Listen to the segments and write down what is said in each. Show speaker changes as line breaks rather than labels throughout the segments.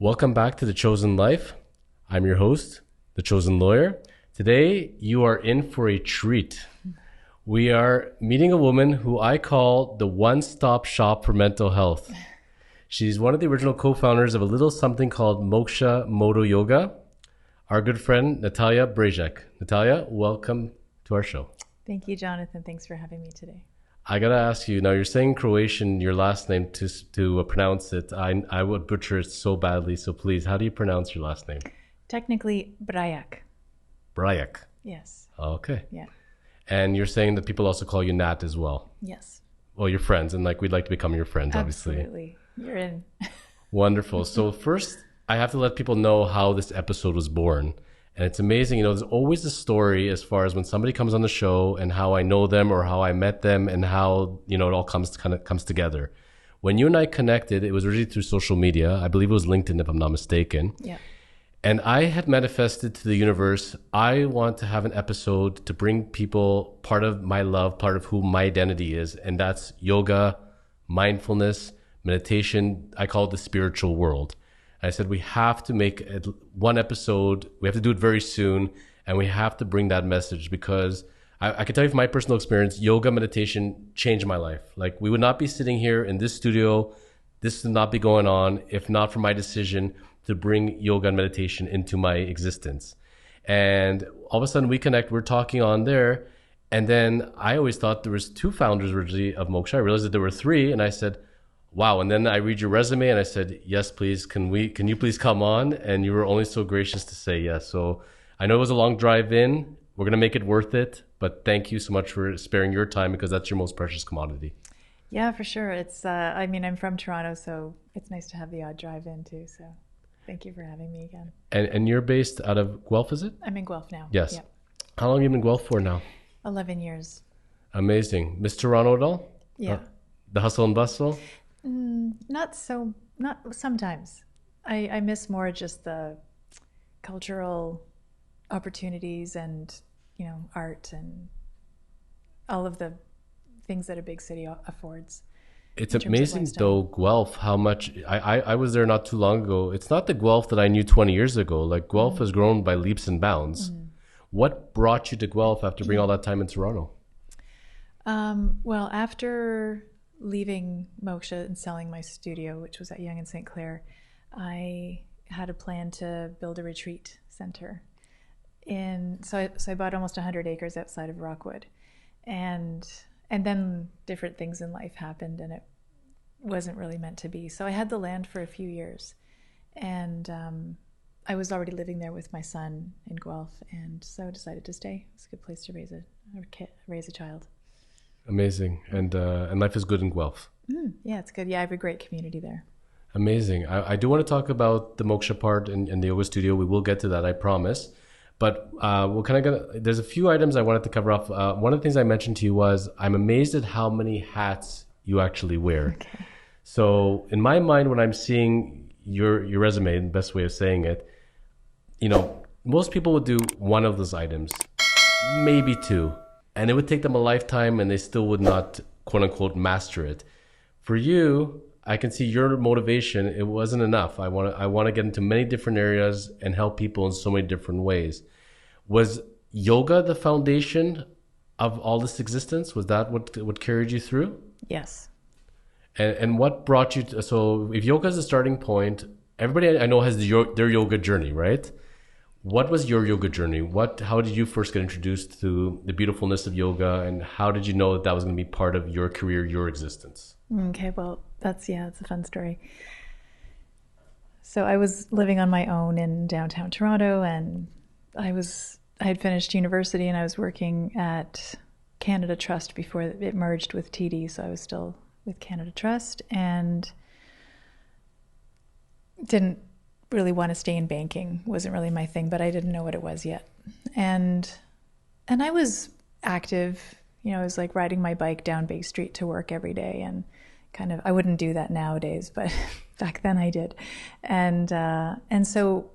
Welcome back to The Chosen Life. I'm your host, The Chosen Lawyer. Today, you are in for a treat. We are meeting a woman who I call the one-stop shop for mental health. She's one of the original co-founders of a little something called Moksha Modo Yoga. Our good friend, Natalia Brajak. Natalia, welcome to our show.
Thank you, Jonathan. Thanks for having me today.
I gotta ask you, now you're saying Croatian, your last name, to pronounce it. I would butcher it so badly, so please, how do you pronounce your last name?
Technically, Brajak.
Brajak.
Yes.
Okay.
Yeah.
And you're saying that people also call you Nat as well?
Yes.
Well, you're friends, and we'd like to become your friends, obviously.
Absolutely. You're in.
Wonderful. So first, I have to let people know how this episode was born. And it's amazing, there's always a story as far as when somebody comes on the show and how I know them or how I met them and how, it all comes together. When you and I connected, it was really through social media. I believe it was LinkedIn, if I'm not mistaken.
Yeah.
And I had manifested to the universe, I want to have an episode to bring people part of my love, part of who my identity is. And that's yoga, mindfulness, meditation. I call it the spiritual world. I said, we have to make one episode. We have to do it very soon. And we have to bring that message because I can tell you from my personal experience, yoga meditation changed my life. Like we would not be sitting here in this studio. This would not be going on if not for my decision to bring yoga and meditation into my existence. And all of a sudden we connect, we're talking on there. And then I always thought there was two founders originally of Moksha. I realized that there were three. And I said, wow. And then I read your resume and I said, yes, please. Can you please come on? And you were only so gracious to say yes. So I know it was a long drive in. We're going to make it worth it. But thank you so much for sparing your time because that's your most precious commodity.
Yeah, for sure. It's, I'm from Toronto, so it's nice to have the odd drive in too. So thank you for having me again.
And you're based out of Guelph, is it?
I'm in Guelph now.
Yes.
Yeah.
How long have you been in Guelph for now?
11 years.
Amazing. Miss Toronto at all?
Yeah.
The hustle and bustle?
Not sometimes. I miss more just the cultural opportunities and, art and all of the things that a big city affords.
It's amazing though, Guelph, how much, I was there not too long ago. It's not the Guelph that I knew 20 years ago. Like Guelph has grown by leaps and bounds. What brought you to Guelph after being all that time in Toronto?
Well, after leaving Moksha and selling my studio, which was at Yonge and St. Clair, I had a plan to build a retreat center. So I bought almost 100 acres outside of Rockwood. And then different things in life happened and it wasn't really meant to be. So I had the land for a few years. And I was already living there with my son in Guelph. And so I decided to stay. It's a good place to raise a child.
Amazing. And life is good in Guelph.
Yeah, it's good. Yeah, I have a great community there. Amazing.
I do want to talk about the Moksha part in the yoga studio. We will get to that, I promise. But there's a few items I wanted to cover off. One of the things I mentioned to you was I'm amazed at how many hats you actually wear. Okay. So in my mind, when I'm seeing your resume, the best way of saying it, most people would do one of those items, maybe two. And it would take them a lifetime and they still would not, quote unquote, master it. For you, I can see your motivation. It wasn't enough. I want to get into many different areas and help people in so many different ways. Was yoga the foundation of all this existence? Was that what carried you through?
Yes.
And what brought you to, so if yoga is the starting point, everybody I know has their yoga journey, right? What was your yoga journey? How did you first get introduced to the beautifulness of yoga, and how did you know that was going to be part of your career, your existence?
Okay, well, it's a fun story. So I was living on my own in downtown Toronto, and I had finished university, and I was working at Canada Trust before it merged with TD, so I was still with Canada Trust, and didn't really want to stay in banking. Wasn't really my thing, but I didn't know what it was yet. And I was active, I was like riding my bike down Bay Street to work every day, and I wouldn't do that nowadays, but back then I did. And so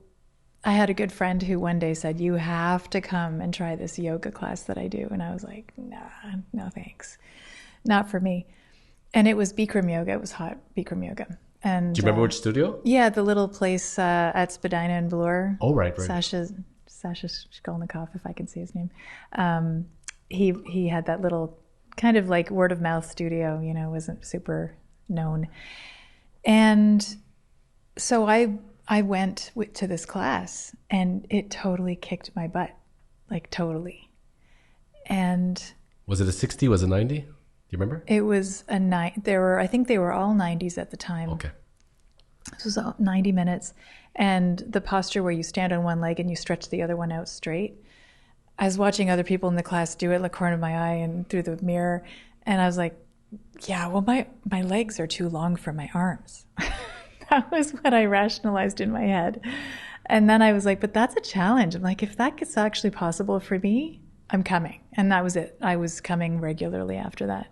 I had a good friend who one day said, you have to come and try this yoga class that I do. And I was like, nah, no thanks. Not for me. And it was Bikram Yoga. It was hot Bikram Yoga. And
do you remember which studio?
Yeah, the little place at Spadina and Bloor.
Oh, right.
Sasha Shkolnikov, if I can say his name. He had that little kind of like word of mouth studio, wasn't super known. And so I went to this class, and it totally kicked my butt, like totally. And
was it a 60? Was it 90? Do you remember?
It was I think they were all 90s at the time.
Okay.
This was 90 minutes. And the posture where you stand on one leg and you stretch the other one out straight. I was watching other people in the class do it in the corner of my eye and through the mirror. And I was like, yeah, well, my legs are too long for my arms. That was what I rationalized in my head. And then I was like, but that's a challenge. I'm like, if that's actually possible for me, I'm coming. And that was it. I was coming regularly after that.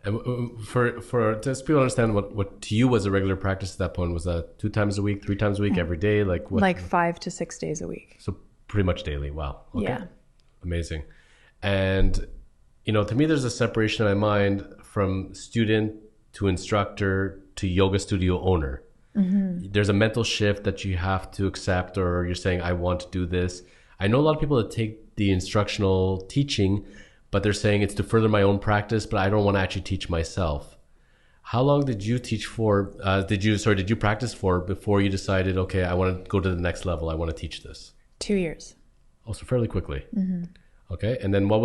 And for just people understand what to you was a regular practice at that point, was that 2 times a week, 3 times a week, every day? Like what?
Like 5 to 6 days a week.
So pretty much daily. Wow. Okay.
Yeah.
Amazing. And, to me, there's a separation in my mind from student to instructor to yoga studio owner. Mm-hmm. There's a mental shift that you have to accept, or you're saying, I want to do this. I know a lot of people that take the instructional teaching, but they're saying it's to further my own practice, but I don't want to actually teach myself. How long did you teach for, did you practice for before you decided, okay, I want to go to the next level, I want to teach this?
2 years.
Also fairly quickly.
Mm-hmm.
Okay. And then where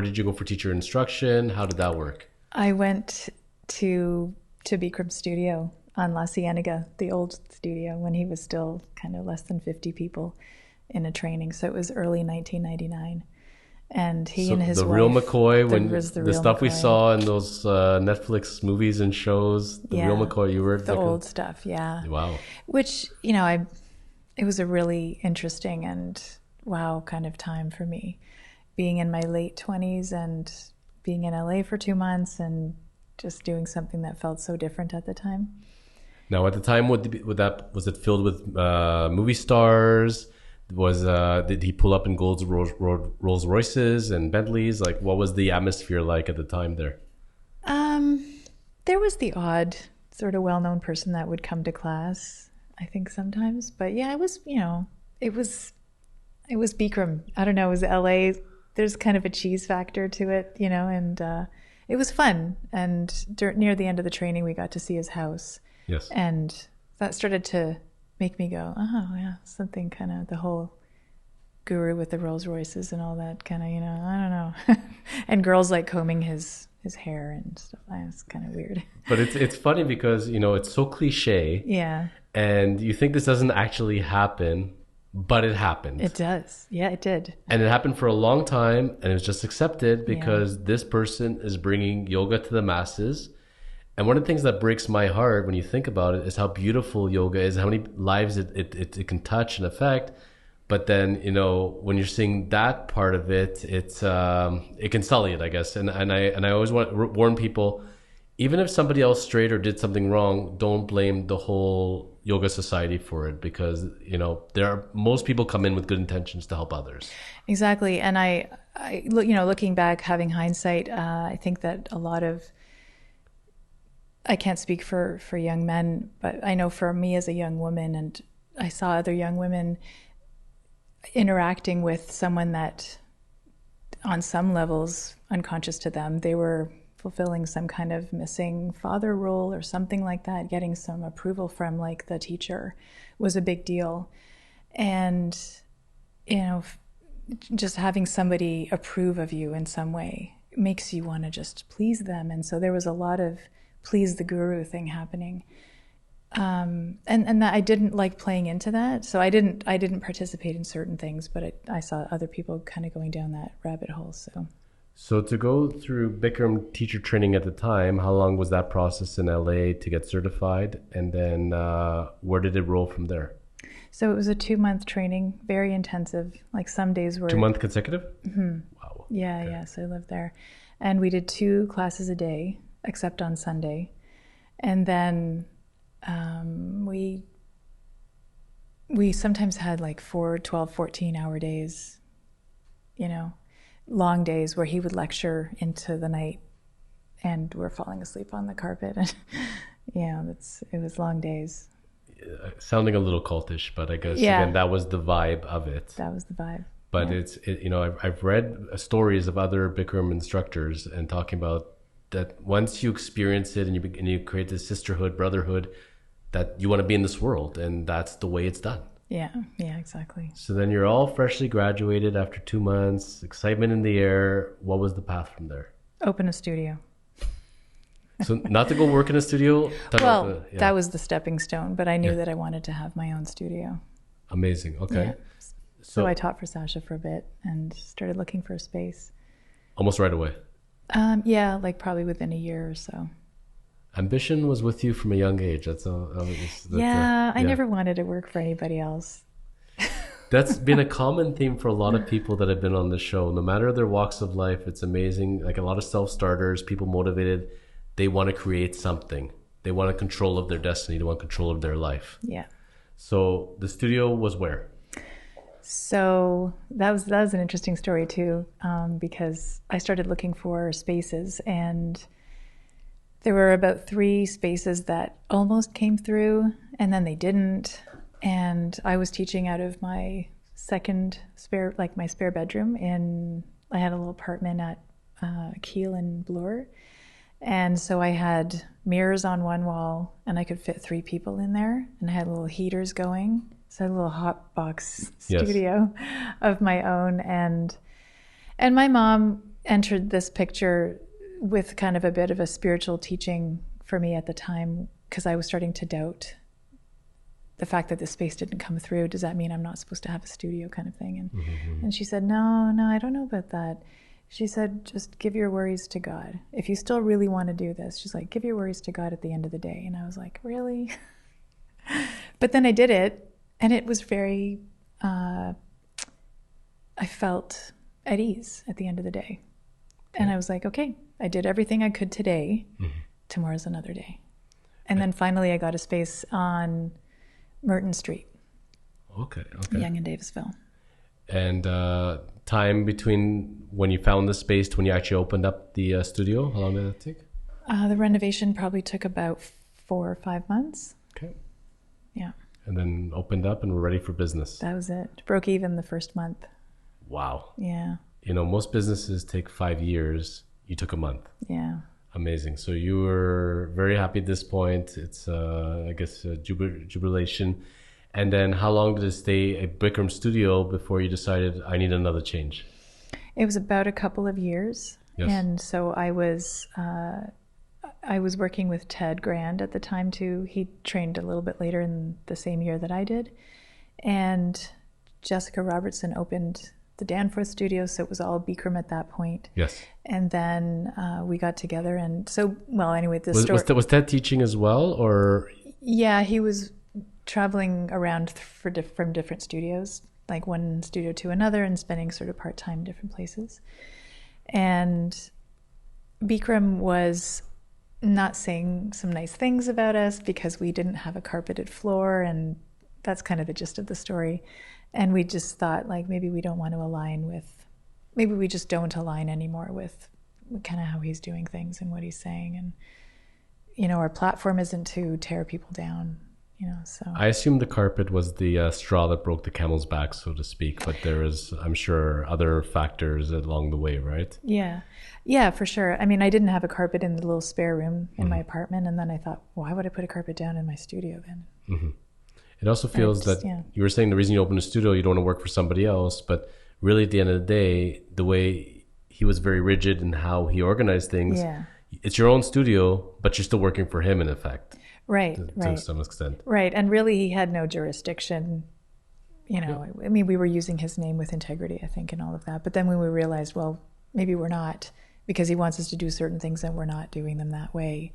did you go for teacher instruction? How did that work?
I went to Bikram's studio on La Cienega, the old studio, when he was still kind of less than 50 people in a training. So it was early 1999. And he and his
the
wife,
real McCoy, when the stuff
McCoy.
We saw in those Netflix movies and shows, the real McCoy, you were
the old stuff, yeah.
Wow.
Which, it was a really interesting and wow kind of time for me, being in my late 20s and being in LA for 2 months and just doing something that felt so different at the time.
Now, at the time, was it filled with movie stars? Did he pull up in Rolls Royces and Bentleys? Like, what was the atmosphere like at the time there?
There was the odd sort of well-known person that would come to class, I think sometimes. But yeah, it was Bikram. I don't know, it was LA. There's kind of a cheese factor to it, and it was fun. And near the end of the training, we got to see his house.
Yes.
And that started to make me go, oh yeah, something kind of the whole guru with the Rolls Royces and all that kind of, I don't know. And girls like combing his hair and stuff. It's kind of weird.
But it's funny because, it's so cliche.
Yeah.
And you think this doesn't actually happen, but it happened.
It does. Yeah, it did.
And it happened for a long time, and it was just accepted because this person is bringing yoga to the masses. And one of the things that breaks my heart when you think about it is how beautiful yoga is, how many lives it can touch and affect. But then, when you're seeing that part of it, it can sully it, I guess. And I always warn people, even if somebody else strayed or did something wrong, don't blame the whole yoga society for it, because, most people come in with good intentions to help others. Exactly.
And I looking back, having hindsight, I think that a lot of, I can't speak for young men, but I know for me as a young woman, and I saw other young women interacting with someone that on some levels, unconscious to them, they were fulfilling some kind of missing father role or something like that. Getting some approval from like the teacher was a big deal. And, just having somebody approve of you in some way makes you want to just please them. And so there was a lot of please the guru thing happening. And that I didn't like playing into that. So I didn't participate in certain things, but I saw other people kind of going down that rabbit hole.
So to go through Bikram teacher training at the time, how long was that process in LA to get certified? And then where did it roll from there?
So it was a 2-month training, very intensive. Like some days were
2-month consecutive?
Mm-hmm.
Wow.
Yeah, okay. Yeah. So I lived there. And we did 2 classes a day, except on Sunday. And then we sometimes had like 12, 14-hour days, long days where he would lecture into the night and we're falling asleep on the carpet. And, Yeah, it was long days.
Sounding a little cultish, but I guess
Yeah.
again that was the vibe of it.
That was the vibe.
But
Yeah.
I've read stories of other Bikram instructors and talking about that once you experience it and you create this sisterhood, brotherhood, that you want to be in this world, and that's the way it's done.
Yeah, exactly.
So then you're all freshly graduated after 2 months, excitement in the air. What was the path from there?
Open a studio.
So not to go work in a studio?
Well, that was the stepping stone, but I knew that I wanted to have my own studio.
Amazing. Okay.
Yeah. So I taught for Sasha for a bit and started looking for a space.
Almost right away?
Yeah, like probably within a year or so.
Ambition was with you from a young age.
I never wanted to work for anybody else.
That's been a common theme for a lot of people that have been on the show. No matter their walks of life, it's amazing. Like a lot of self-starters, people motivated, they want to create something. They want control of their destiny. They want control of their life.
Yeah.
So the studio was where?
So that was an interesting story too, because I started looking for spaces, and there were about 3 spaces that almost came through, and then they didn't. And I was teaching out of my spare bedroom, and I had a little apartment at Kiel and Bloor. And so I had mirrors on one wall, and I could fit 3 people in there, and I had little heaters going. So I had a little hot box studio of my own. And my mom entered this picture with kind of a bit of a spiritual teaching for me at the time, because I was starting to doubt the fact that the space didn't come through. Does that mean I'm not supposed to have a studio, kind of thing? And she said, no, I don't know about that. She said, just give your worries to God. If you still really want to do this, she's like, give your worries to God at the end of the day. And I was like, really? But then I did it, and it was very, I felt at ease at the end of the day. And I was like, okay, I did everything I could today. Tomorrow's another day. And then finally I got a space on Merton Street. Okay. Yonge and Davisville.
And time between when you found the space to when you actually opened up the studio, how long did that take?
The renovation probably took about 4 or 5 months.
Okay.
Yeah.
And then opened up and we're ready for business.
That was it. Broke even the first month.
Wow.
Yeah.
Most businesses take 5 years. You took a month.
Yeah.
Amazing. So you were very happy at this point. It's, I guess, jubilation. And then how long did it stay at Bikram Studio before you decided I need another change?
It was about a couple of years. Yes. And so I was working with Ted Grand at the time too. He trained a little bit later in the same year that I did. And Jessica Robertson opened the Danforth studio, so it was all Bikram at that point.
Yes.
And then we got together, and so, well, anyway,
was Ted teaching as well, or?
Yeah, he was traveling around from different studios, like one studio to another, and spending sort of part-time different places. And Bikram was not saying some nice things about us because we didn't have a carpeted floor, and that's kind of the gist of the story. And we just thought, like, maybe we just don't align anymore with kind of how he's doing things and what he's saying. And, our platform isn't to tear people down, so.
I assume the carpet was the straw that broke the camel's back, so to speak, but there is, I'm sure, other factors along the way, right?
Yeah. Yeah, for sure. I mean, I didn't have a carpet in the little spare room in my apartment, and then I thought, why would I put a carpet down in my studio then?
Mm-hmm. It also feels that you were saying the reason you opened a studio, you don't want to work for somebody else, but really at the end of the day, the way he was very rigid in how he organized things, it's your own studio, but you're still working for him in effect.
Right,
to some extent.
Right, and really he had no jurisdiction, I mean, we were using his name with integrity, I think, and all of that. But then when we realized, well, maybe we're not, because he wants us to do certain things and we're not doing them that way.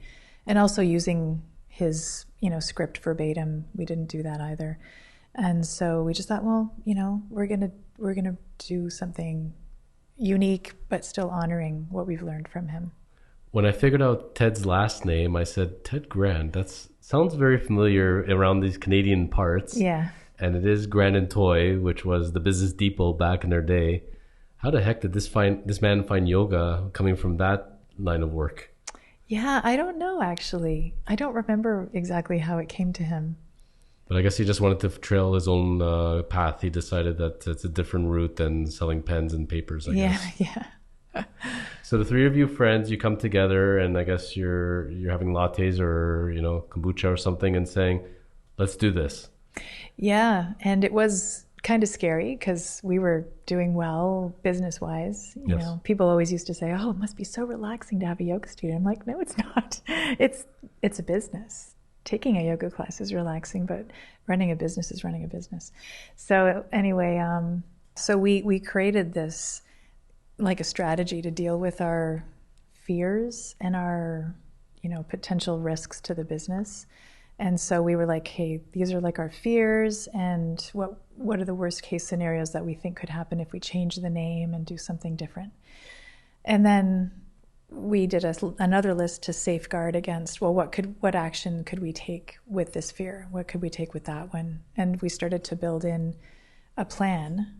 And also using his, script verbatim, we didn't do that either. And so we just thought, well, we're gonna do something unique, but still honoring what we've learned from him.
When I figured out Ted's last name, I said, Ted Grand, that sounds very familiar around these Canadian parts.
Yeah.
And it is Grand and Toy, which was the business depot back in their day. How the heck did this man find yoga coming from that line of work?
Yeah, I don't know, actually. I don't remember exactly how it came to him.
But I guess he just wanted to trail his own path. He decided that it's a different route than selling pens and papers, I guess.
Yeah.
So the three of you friends, you come together, and I guess you're having lattes or, kombucha or something, and saying, let's do this.
Yeah, and it was kind of scary because we were doing well business-wise. You know, people always used to say, "Oh, it must be so relaxing to have a yoga studio." I'm like, no, it's not. It's a business. Taking a yoga class is relaxing, but running a business is running a business. So anyway, so we created this like a strategy to deal with our fears and our potential risks to the business. And so we were like, hey, these are like our fears, and what are the worst case scenarios that we think could happen if we change the name and do something different. And then we did another list to safeguard against, well, what action could we take with this fear? What could we take with that one? And we started to build in a plan,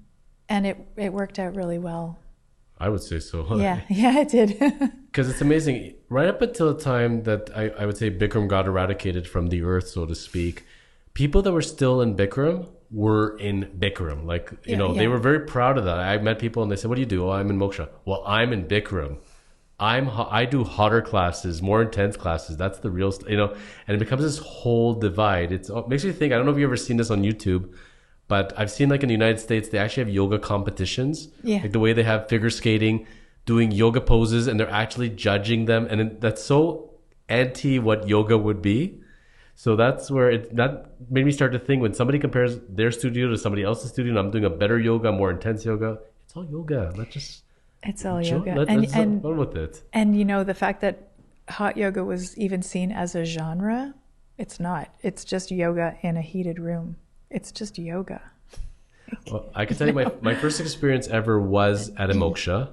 and it worked out really well.
I would say so.
Yeah, it did.
Because it's amazing. Right up until the time that I would say Bikram got eradicated from the earth, so to speak, people that were still in Bikram were in Bikram. Like, they were very proud of that. I met people and they said, what do you do? Oh, I'm in Moksha. Well, I'm in Bikram. I do hotter classes, more intense classes. That's the real, and it becomes this whole divide. It makes me think, I don't know if you've ever seen this on YouTube, but I've seen like in the United States, they actually have yoga competitions. Yeah. Like the way they have figure skating, doing yoga poses, and they're actually judging them. And that's so anti what yoga would be. So that's where that made me start to think, when somebody compares their studio to somebody else's studio, and I'm doing a better yoga, more intense yoga, it's all yoga.
It's all yoga.
Let's run with it.
And the fact that hot yoga was even seen as a genre, it's not. It's just yoga in a heated room. It's just yoga.
Well, I can tell you my first experience ever was at a Moksha.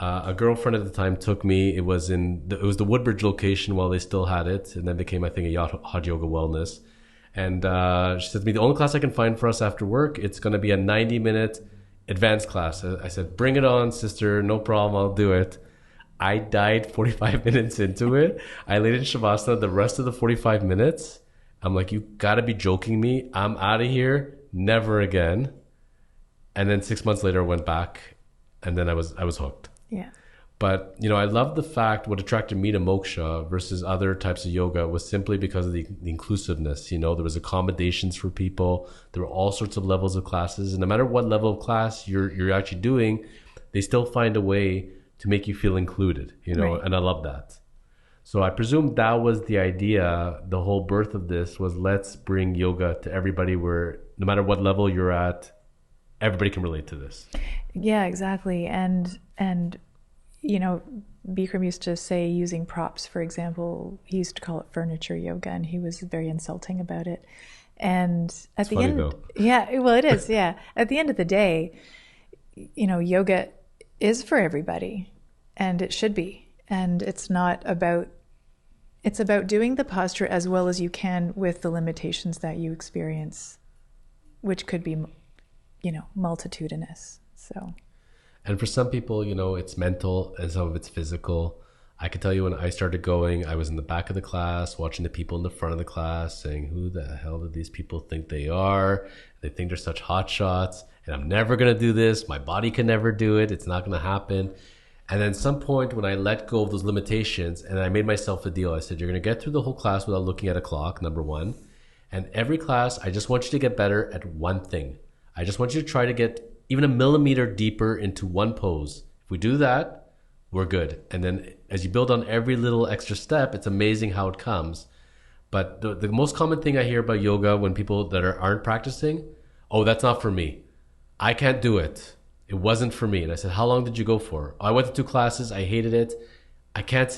A girlfriend at the time took me. It was the Woodbridge location while they still had it, and then became, I think, a hot yoga wellness. And she said to me, the only class I can find for us after work, it's going to be a 90-minute advanced class. I said, bring it on, sister. No problem. I'll do it. I died 45 minutes into it. I laid in Shavasana the rest of the 45 minutes. I'm like, you got to be joking me. I'm out of here. Never again. And then 6 months later, I went back, and then I was hooked.
Yeah.
But, I love the fact what attracted me to Moksha versus other types of yoga was simply because of the inclusiveness. There was accommodations for people. There were all sorts of levels of classes. And no matter what level of class you're actually doing, they still find a way to make you feel included, right. And I love that. So I presume that was the idea. The whole birth of this was, let's bring yoga to everybody, where no matter what level you're at, everybody can relate to this.
Yeah, exactly. And Bikram used to say, using props, for example, he used to call it furniture yoga, and he was very insulting about it. And at the end, though. Yeah, well, it is. Yeah. At the end of the day, yoga is for everybody, and it should be. And it's about doing the posture as well as you can with the limitations that you experience, which could be, multitudinous. So.
And for some people, it's mental and some of it's physical. I can tell you, when I started going, I was in the back of the class, watching the people in the front of the class, saying, who the hell do these people think they are? They think they're such hot shots, and I'm never going to do this. My body can never do it. It's not going to happen. And then at some point, when I let go of those limitations and I made myself a deal, I said, you're going to get through the whole class without looking at a clock, number one. And every class, I just want you to get better at one thing. I just want you to try to get even a millimeter deeper into one pose. If we do that, we're good. And then as you build on every little extra step, it's amazing how it comes. But the most common thing I hear about yoga when people that aren't practicing, oh, that's not for me. I can't do it. It wasn't for me. And I said, how long did you go for? I went to 2 classes. I hated it. I can't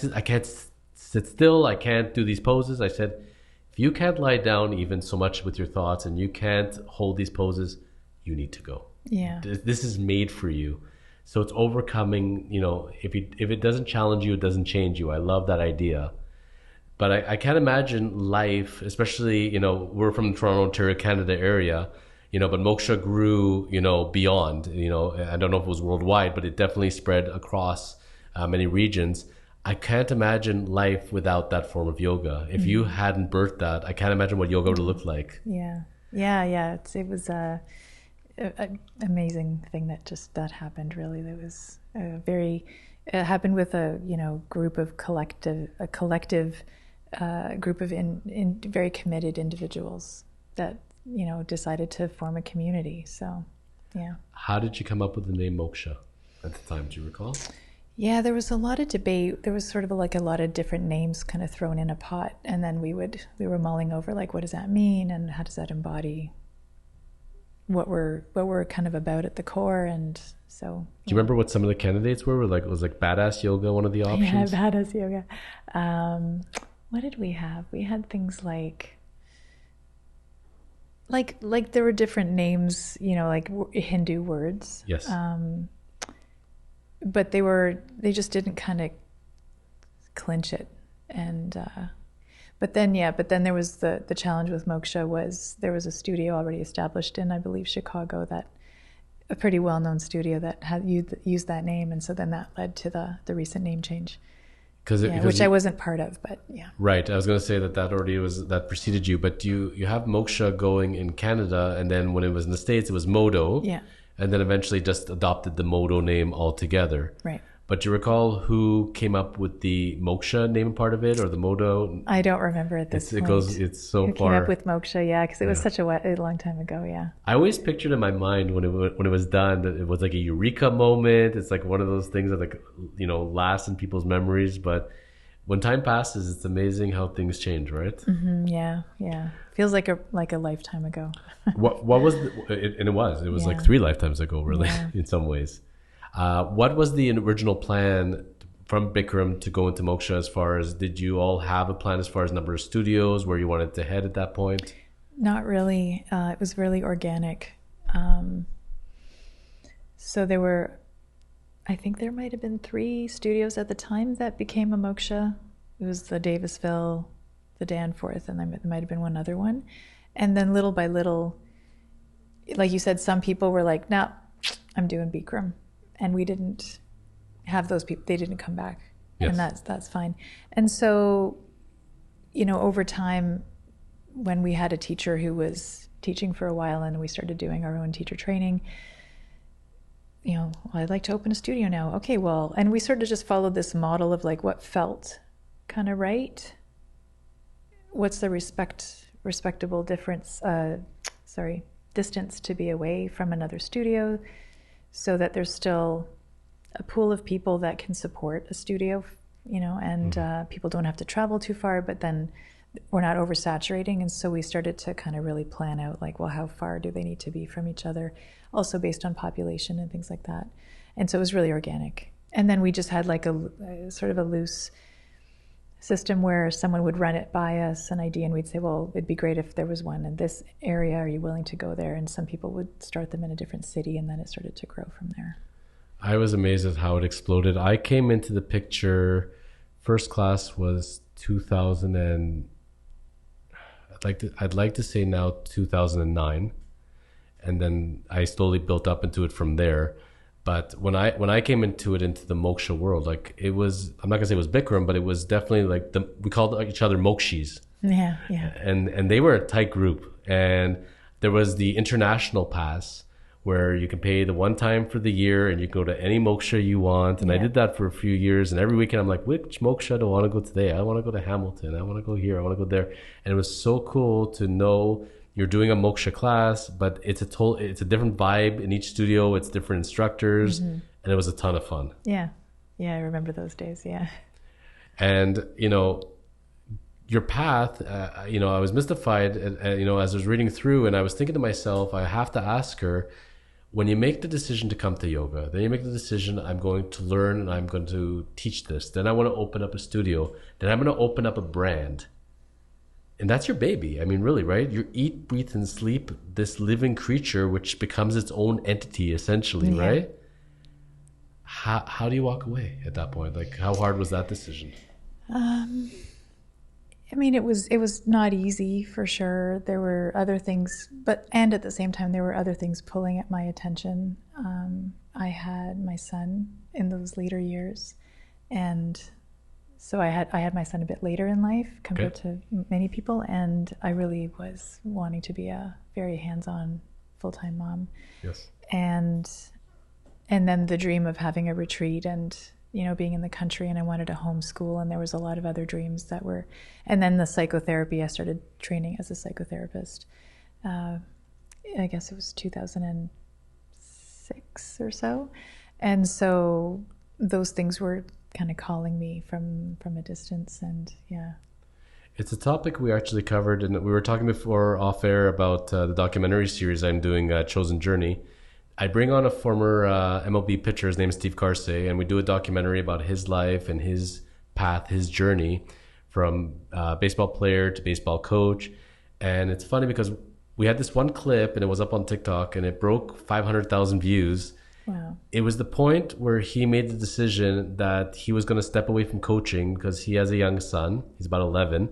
sit still. I can't do these poses. I said, if you can't lie down even so much with your thoughts, and you can't hold these poses, you need to go.
Yeah.
This is made for you. So it's overcoming, if it doesn't challenge you, it doesn't change you. I love that idea. But I can't imagine life, especially, we're from the Toronto, Ontario, Canada area, but Moksha grew, beyond, I don't know if it was worldwide, but it definitely spread across many regions. I can't imagine life without that form of yoga. If you hadn't birthed that, I can't imagine what yoga would look like.
Yeah. It was a amazing thing that happened. Really, that was it happened with a collective group of very committed individuals that decided to form a community. So, yeah.
How did you come up with the name Moksha at the time? Do you recall?
Yeah, there was a lot of debate. There was sort of like a lot of different names kind of thrown in a pot, and then we were mulling over like, what does that mean, and how does that embody what we're kind of about at the core. And so,
do you remember what some of the candidates were? It was like badass yoga one of the options?
Yeah, badass yoga. What did we have? We had things like there were different names, like Hindu words.
Yes.
But they just didn't kind of clinch it. And but then there was the challenge with Moksha was there was a studio already established in, I believe, Chicago, that a pretty well-known studio that had used that name, and so then that led to the recent name change. Which I wasn't part of, but yeah.
Right. I was going to say that preceded you, but you have Moksha going in Canada, and then when it was in the States, it was Modo.
Yeah.
And then eventually just adopted the Modo name altogether.
Right.
But do you recall who came up with the Moksha name part of it, or the Modo?
I don't remember at this point.
It's so
who
far.
Came up with Moksha, yeah, because it was such a long time ago, yeah.
I always pictured in my mind when it was done that it was like a eureka moment. It's like one of those things that lasts in people's memories. But when time passes, it's amazing how things change, right?
Mm-hmm, yeah. Feels like a lifetime ago.
What was it was like 3 lifetimes ago, really, in some ways. What was the original plan from Bikram to go into Moksha? As far as, did you all have a plan as far as number of studios, where you wanted to head at that point?
Not really. It was really organic. So I think there might have been 3 studios at the time that became a Moksha. It was the Davisville, the Danforth, and there might have been one other one. And then little by little, like you said, some people were like, "No, I'm doing Bikram," and we didn't have those people. They didn't come back,
yes.
And that's fine. And so, over time, when we had a teacher who was teaching for a while, and we started doing our own teacher training, I'd like to open a studio now. Okay, well, and we sort of just followed this model of like what felt kind of right. What's the respectable distance to be away from another studio, so that there's still a pool of people that can support a studio, and people don't have to travel too far, but then we're not oversaturating. And so we started to kind of really plan out like, well, how far do they need to be from each other, also based on population and things like that. And so it was really organic. And then we just had like a sort of a loose system where someone would run it by us, an idea, and we'd say, well, it'd be great if there was one in this area. Are you willing to go there? And some people would start them in a different city, and then it started to grow from there.
I was amazed at how it exploded. I came into the picture, first class was 2000 and I'd like to say now 2009, and then I slowly built up into it from there. But when I came into the Moksha world, like it was, I'm not gonna say it was Bikram, but it was definitely like we called each other Mokshis.
Yeah.
And they were a tight group, and there was the international pass where you can pay the one time for the year and you go to any Moksha you want. And I did that for a few years, and every weekend I'm like, which Moksha do I want to go today? I want to go to Hamilton. I want to go here. I want to go there. And it was so cool to know you're doing a Moksha class, but it's a different vibe in each studio. It's different instructors, and it was a ton of fun.
Yeah, I remember those days. Yeah.
And your path, I was mystified, as I was reading through, and I was thinking to myself, I have to ask her, when you make the decision to come to yoga, then you make the decision, I'm going to learn and I'm going to teach this. Then I want to open up a studio. Then I'm going to open up a brand. And that's your baby. I mean, really, right? You eat, breathe, and sleep this living creature, which becomes its own entity, essentially, right? How do you walk away at that point? Like, how hard was that decision?
I mean, it was not easy, for sure. There were other things, and at the same time, there were other things pulling at my attention. I had my son in those later years, and So I had my son a bit later in life compared to many people, and I really was wanting to be a very hands-on full-time mom.
Yes.
And then the dream of having a retreat and, being in the country, and I wanted to homeschool, and there was a lot of other dreams that were, and then the psychotherapy, I started training as a psychotherapist. I guess it was 2006 or so. And so those things were kind of calling me from a distance, and
It's a topic we actually covered, and we were talking before off air about the documentary series I'm doing, Chosen Journey. I bring on a former MLB pitcher, his name is Steve Carse, and we do a documentary about his life and his path, his journey from baseball player to baseball coach. And it's funny because we had this one clip and it was up on TikTok and it broke 500,000 views.
Wow.
It was the point where he made the decision that he was going to step away from coaching because he has a young son. He's about 11.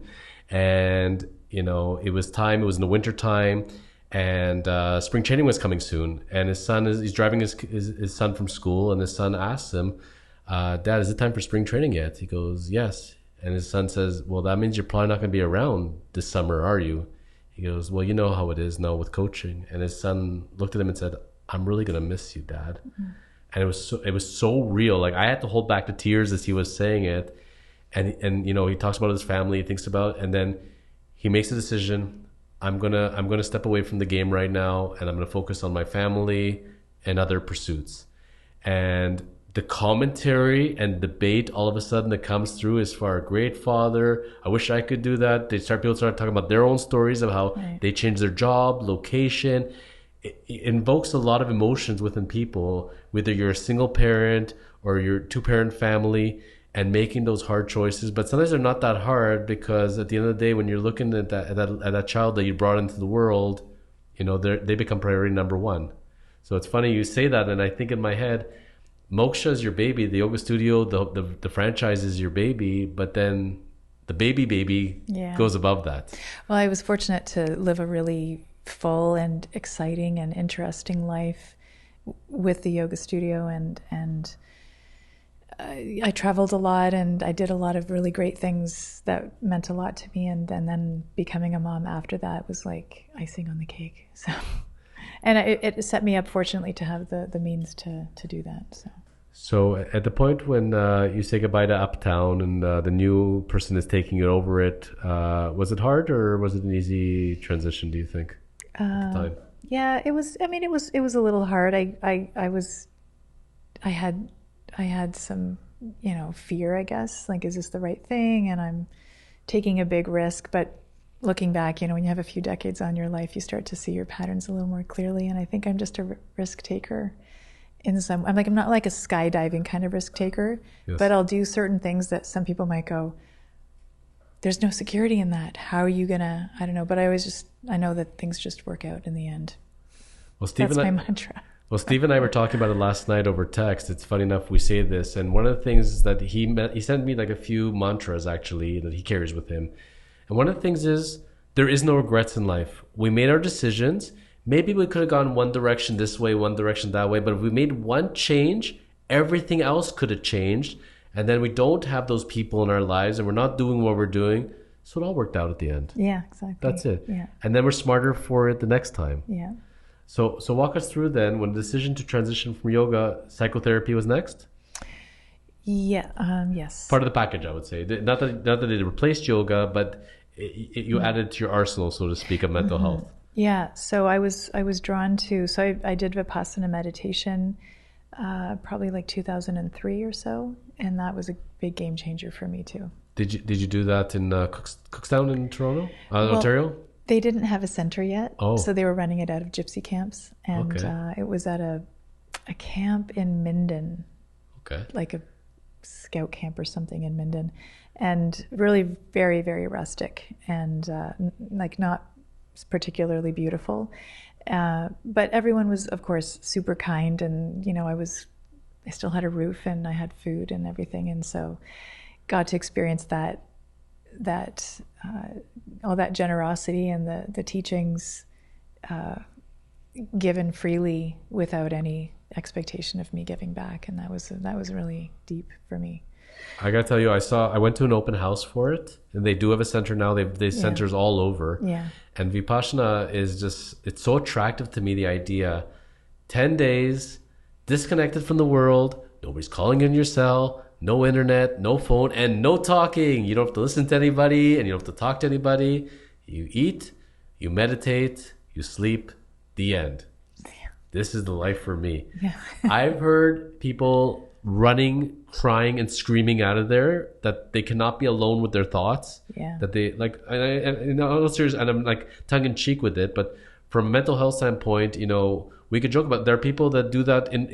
And, it was time. It was in the winter time. And spring training was coming soon. And he's driving his son from school. And his son asks him, Dad, is it time for spring training yet? He goes, yes. And his son says, well, that means you're probably not going to be around this summer, are you? He goes, well, you know how it is now with coaching. And his son looked at him and said, I'm really going to miss you, Dad. Mm-hmm. And it was so real. Like I had to hold back the tears as he was saying it. And he talks about his family, he thinks about, and then he makes a decision. I'm gonna step away from the game right now, and I'm gonna focus on my family and other pursuits. And the commentary and debate all of a sudden that comes through is for a great father. I wish I could do that. People start talking about their own stories of how they changed their job, location. It invokes a lot of emotions within people, whether you're a single parent or you're a two-parent family, and making those hard choices. But sometimes they're not that hard because at the end of the day, when you're looking at that child that you brought into the world, they become priority number one. So it's funny you say that, and I think in my head, Moksha is your baby, the yoga studio, the franchise is your baby, but then the baby goes above that.
Well, I was fortunate to live a really full and exciting and interesting life with the yoga studio, and I traveled a lot and I did a lot of really great things that meant a lot to me, and then becoming a mom after that was like icing on the cake. So, and it set me up, fortunately, to have the means to do that.
So at the point when you say goodbye to Uptown and the new person is taking it over it, was it hard or was it an easy transition, do you think, at the time?
Yeah, it was. I mean, it was a little hard. I had some, fear, I guess, like, is this the right thing? And I'm taking a big risk. But looking back, when you have a few decades on your life, you start to see your patterns a little more clearly. And I think I'm just a risk taker I'm not like a skydiving kind of risk taker, but I'll do certain things that some people might go, there's no security in that. How are you gonna, I don't know. But I know that things just work out in the end.
Well, Steve,
that's my mantra.
Well, Steve and I were talking about it last night over text. It's funny enough we say this, and one of the things is that he sent me like a few mantras actually that he carries with him. And one of the things is there is no regrets in life. We made our decisions. Maybe we could have gone one direction this way, one direction that way, but if we made one change, everything else could have changed. And then we don't have those people in our lives and we're not doing what we're doing. So it all worked out at the end.
Yeah, exactly.
That's it.
Yeah.
And then we're smarter for it the next time.
Yeah.
So walk us through then, when the decision to transition from yoga, psychotherapy was next?
Yeah. Yes.
Part of the package, I would say. Not that it replaced yoga, but you added to your arsenal, so to speak, of mental health.
Yeah. So I was drawn to. So I did Vipassana Meditation, probably like 2003 or so, and that was a big game changer for me too. Did
you do that in Cookstown in Toronto, Ontario?
They didn't have a center yet,
so
they were running it out of gypsy camps, and it was at a camp in Minden, like a scout camp or something in Minden, and really very, very rustic and like not particularly beautiful, but everyone was, of course, super kind, and I still had a roof and I had food and everything, and so got to experience that all that generosity and the teachings given freely without any expectation of me giving back, and that was really deep for me.
I gotta tell you, I went to an open house for it, and they do have a center now. They centers all over.
Yeah.
And Vipassana is just, it's so attractive to me, the idea. 10 days, disconnected from the world, nobody's calling in your cell, no internet, no phone, and no talking. You don't have to listen to anybody, and you don't have to talk to anybody. You eat, you meditate, you sleep, the end. This is the life for me.
Yeah.
I've heard people running, crying, and screaming out of there that they cannot be alone with their thoughts.
Yeah.
That they like, and I'm serious, and I'm like tongue in cheek with it. But from a mental health standpoint, we could joke about. There are people that do that in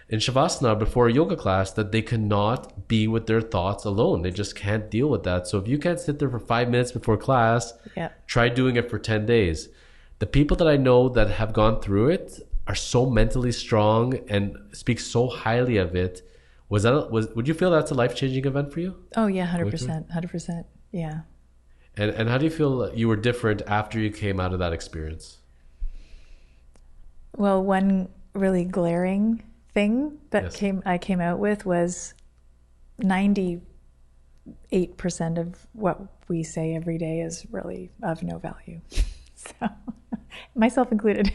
shavasana before a yoga class, that they cannot be with their thoughts alone. They just can't deal with that. So if you can't sit there for 5 minutes before class, try doing it for 10 days. The people that I know that have gone through it are so mentally strong and speak so highly of it. Would you feel that's a life-changing event for you?
Oh yeah, 100%. Yeah.
And how do you feel you were different after you came out of that experience?
Well, one really glaring thing that I came out with was 98% of what we say every day is really of no value. So, myself included.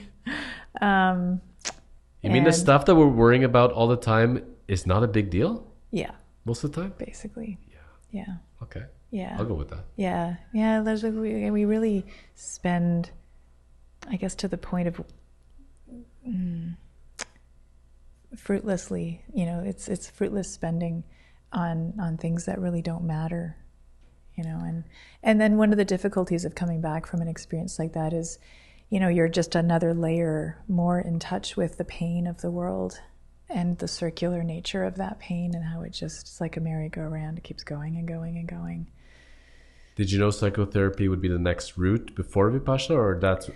You mean the stuff that we're worrying about all the time is not a big deal?
Yeah.
Most of the time?
Basically. Yeah.
Okay.
Yeah.
I'll go with that.
Yeah. Yeah. We really spend, I guess, to the point of fruitlessly, it's fruitless spending on things that really don't matter, and then one of the difficulties of coming back from an experience like that is, you're just another layer more in touch with the pain of the world and the circular nature of that pain, and how it's like a merry-go-round. It keeps going and going and going.
Did you know psychotherapy would be the next route before Vipassana,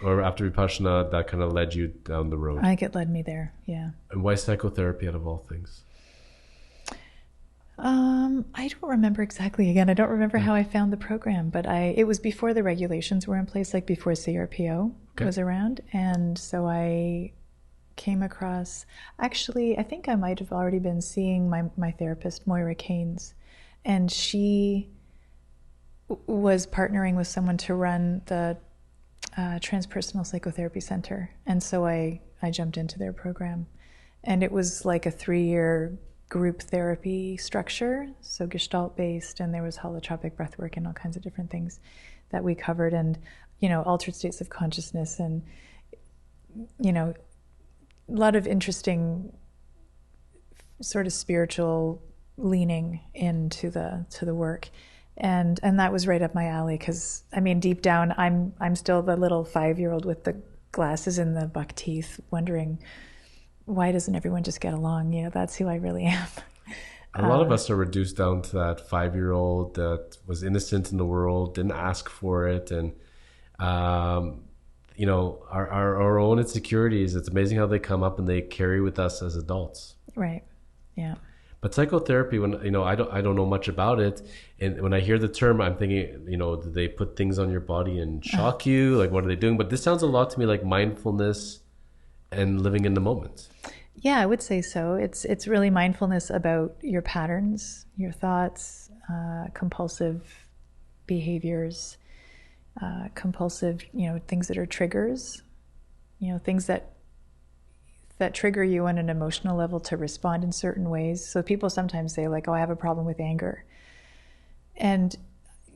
or after Vipassana that kind of led you down the road?
I think it led me there, yeah.
And why psychotherapy out of all things?
I don't remember exactly. Again, I don't remember how I found the program, but it was before the regulations were in place, like before CRPO was around. And so I came across, actually, I think I might have already been seeing my therapist, Moira Keynes, and she was partnering with someone to run the Transpersonal Psychotherapy Center. And so I jumped into their program. And it was like a 3-year group therapy structure, so Gestalt-based, and there was holotropic breathwork and all kinds of different things that we covered, and, altered states of consciousness, and, a lot of interesting sort of spiritual leaning into the work. And that was right up my alley, because deep down I'm still the little 5-year-old with the glasses and the buck teeth, wondering why doesn't everyone just get along? That's who I really am.
A lot of us are reduced down to that 5-year-old that was innocent in the world, didn't ask for it, and our own insecurities. It's amazing how they come up and they carry with us as adults.
Right. Yeah.
But psychotherapy, when I don't know much about it, and when I hear the term, I'm thinking, do they put things on your body and shock you? Like, what are they doing? But this sounds a lot to me like mindfulness and living in the moment.
Yeah, I would say so. It's really mindfulness about your patterns, your thoughts, compulsive behaviors, compulsive, things that are triggers, things that trigger you on an emotional level to respond in certain ways. So people sometimes say like, oh, I have a problem with anger. And,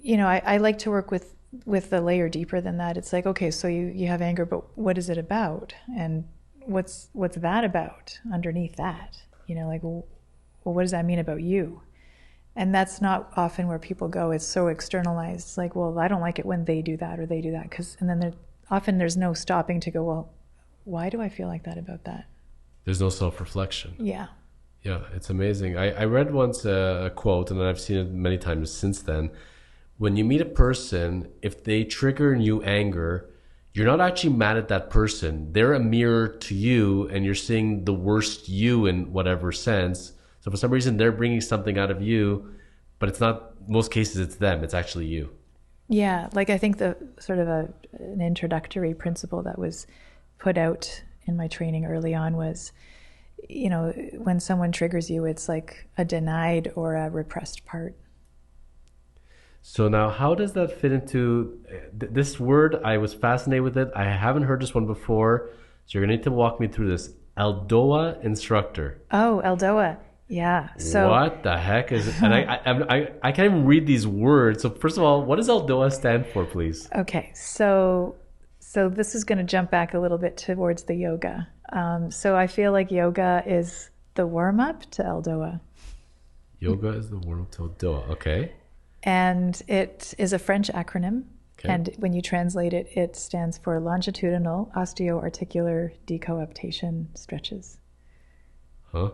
I like to work with the layer deeper than that. It's like, okay, so you have anger, but what is it about? And what's that about underneath that? Well, what does that mean about you? And that's not often where people go. It's so externalized. It's like, well, I don't like it when they do that or they do that. And then there's no stopping to go, well, why do I feel like that about that?
There's no self-reflection.
Yeah.
Yeah, it's amazing. I read once a quote, and I've seen it many times since then. When you meet a person, if they trigger in you anger, you're not actually mad at that person. They're a mirror to you, and you're seeing the worst you in whatever sense. So for some reason, they're bringing something out of you, but it's not, most cases, it's them. It's actually you.
Yeah, like I think the sort of an introductory principle that was put out in my training early on was, when someone triggers you, it's like a denied or a repressed part.
So now, how does that fit into this word? I was fascinated with it. I haven't heard this one before. So you're going to need to walk me through this. Eldoa instructor.
Oh, Eldoa. Yeah. So
what the heck is it? And I can't even read these words. So first of all, what does Eldoa stand for, please?
Okay. So this is going to jump back a little bit towards the yoga. So I feel like yoga is the warm-up to Eldoa.
Yoga is the warm-up to Eldoa. Okay.
And it is a French acronym. Okay. And when you translate it, it stands for Longitudinal Osteoarticular Decoaptation Stretches.
Huh?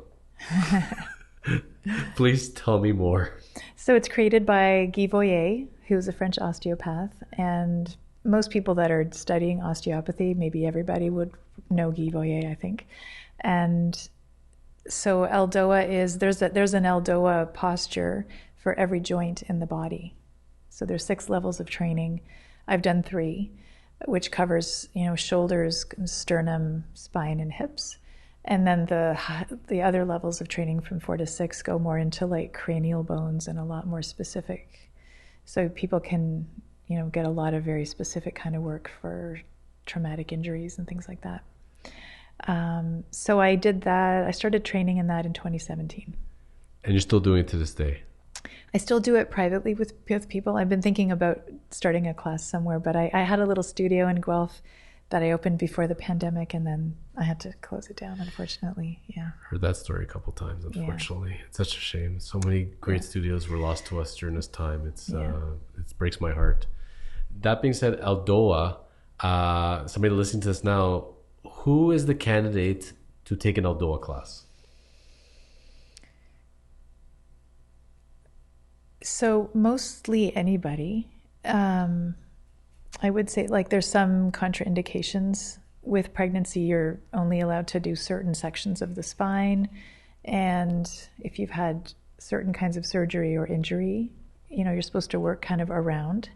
Please tell me more.
So it's created by Guy Voyer, who's a French osteopath. And most people that are studying osteopathy, maybe everybody would know Guy Voyer, I think. And so Eldoa is, there's an Eldoa posture for every joint in the body. So there's 6 levels of training. I've done 3, which covers, shoulders, sternum, spine, and hips. And then the other levels of training from 4 to 6 go more into like cranial bones and a lot more specific. So people can, get a lot of very specific kind of work for traumatic injuries and things like that. So I did that. I started training in that in 2017.
And you're still doing it to this day?
I still do it privately with people. I've been thinking about starting a class somewhere, but I had a little studio in Guelph that I opened before the pandemic, and then I had to close it down, unfortunately. Yeah.
Heard that story a couple of times, unfortunately. Yeah. It's such a shame. So many great studios were lost to us during this time. It breaks my heart. That being said, Eldoa, somebody listening to this now, who is the candidate to take an Eldoa class?
So mostly anybody. I would say like there's some contraindications. With pregnancy, you're only allowed to do certain sections of the spine. And if you've had certain kinds of surgery or injury, you're supposed to work kind of around.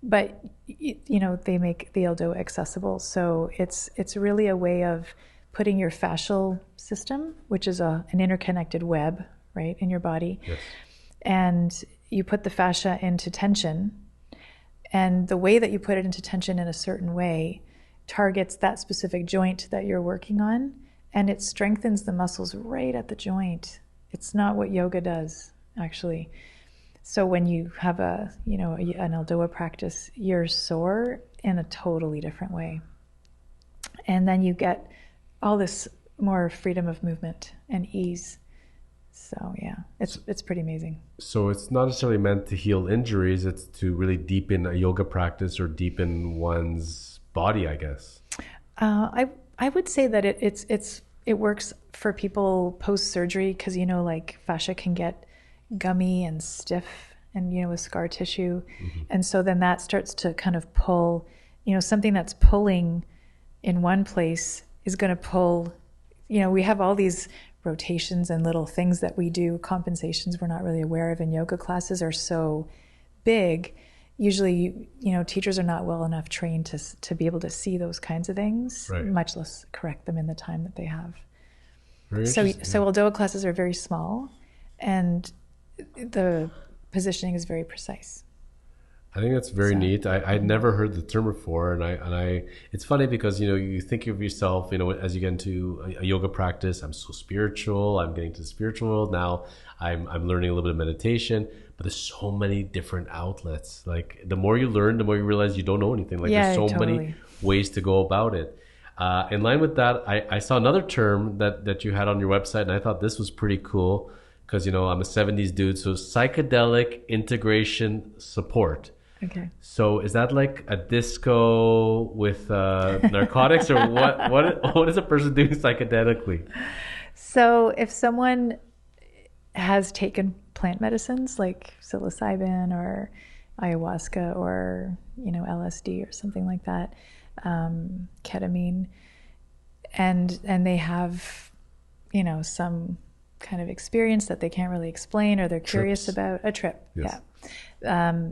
But, they make the Eldoa accessible. So it's really a way of putting your fascial system, which is an interconnected web, right, in your body.
Yes.
And you put the fascia into tension, and the way that you put it into tension in a certain way targets that specific joint that you're working on, and it strengthens the muscles right at the joint. It's not what yoga does, actually. So when you have an Eldoa practice, you're sore in a totally different way. And then you get all this more freedom of movement and ease. So yeah, it's pretty amazing.
So it's not necessarily meant to heal injuries. It's to really deepen a yoga practice or deepen one's body, I guess.
I would say that it works for people post surgery because like fascia can get gummy and stiff and with scar tissue, and so then that starts to kind of pull. Something that's pulling in one place is going to pull. We have all these rotations and little things that we do, compensations we're not really aware of, and yoga classes are so big. Usually, teachers are not well enough trained to be able to see those kinds of things, right, much less correct them in the time that they have. So Eldoa classes are very small, and the positioning is very precise.
I think that's very neat. I'd never heard the term before, and I it's funny because you think of yourself as you get into a yoga practice. I'm so spiritual. I'm getting to the spiritual world now. I'm learning a little bit of meditation, but there's so many different outlets. Like the more you learn, the more you realize you don't know anything. Like there's so many ways to go about it. In line with that, I saw another term that you had on your website, and I thought this was pretty cool because I'm a 70s dude. So psychedelic integration support.
Okay.
So is that like a disco with narcotics, or what is a person doing psychedelically?
So if someone has taken plant medicines like psilocybin or ayahuasca or LSD or something like that, ketamine, and they have some kind of experience that they can't really explain or they're curious about a trip. Yes. Yeah.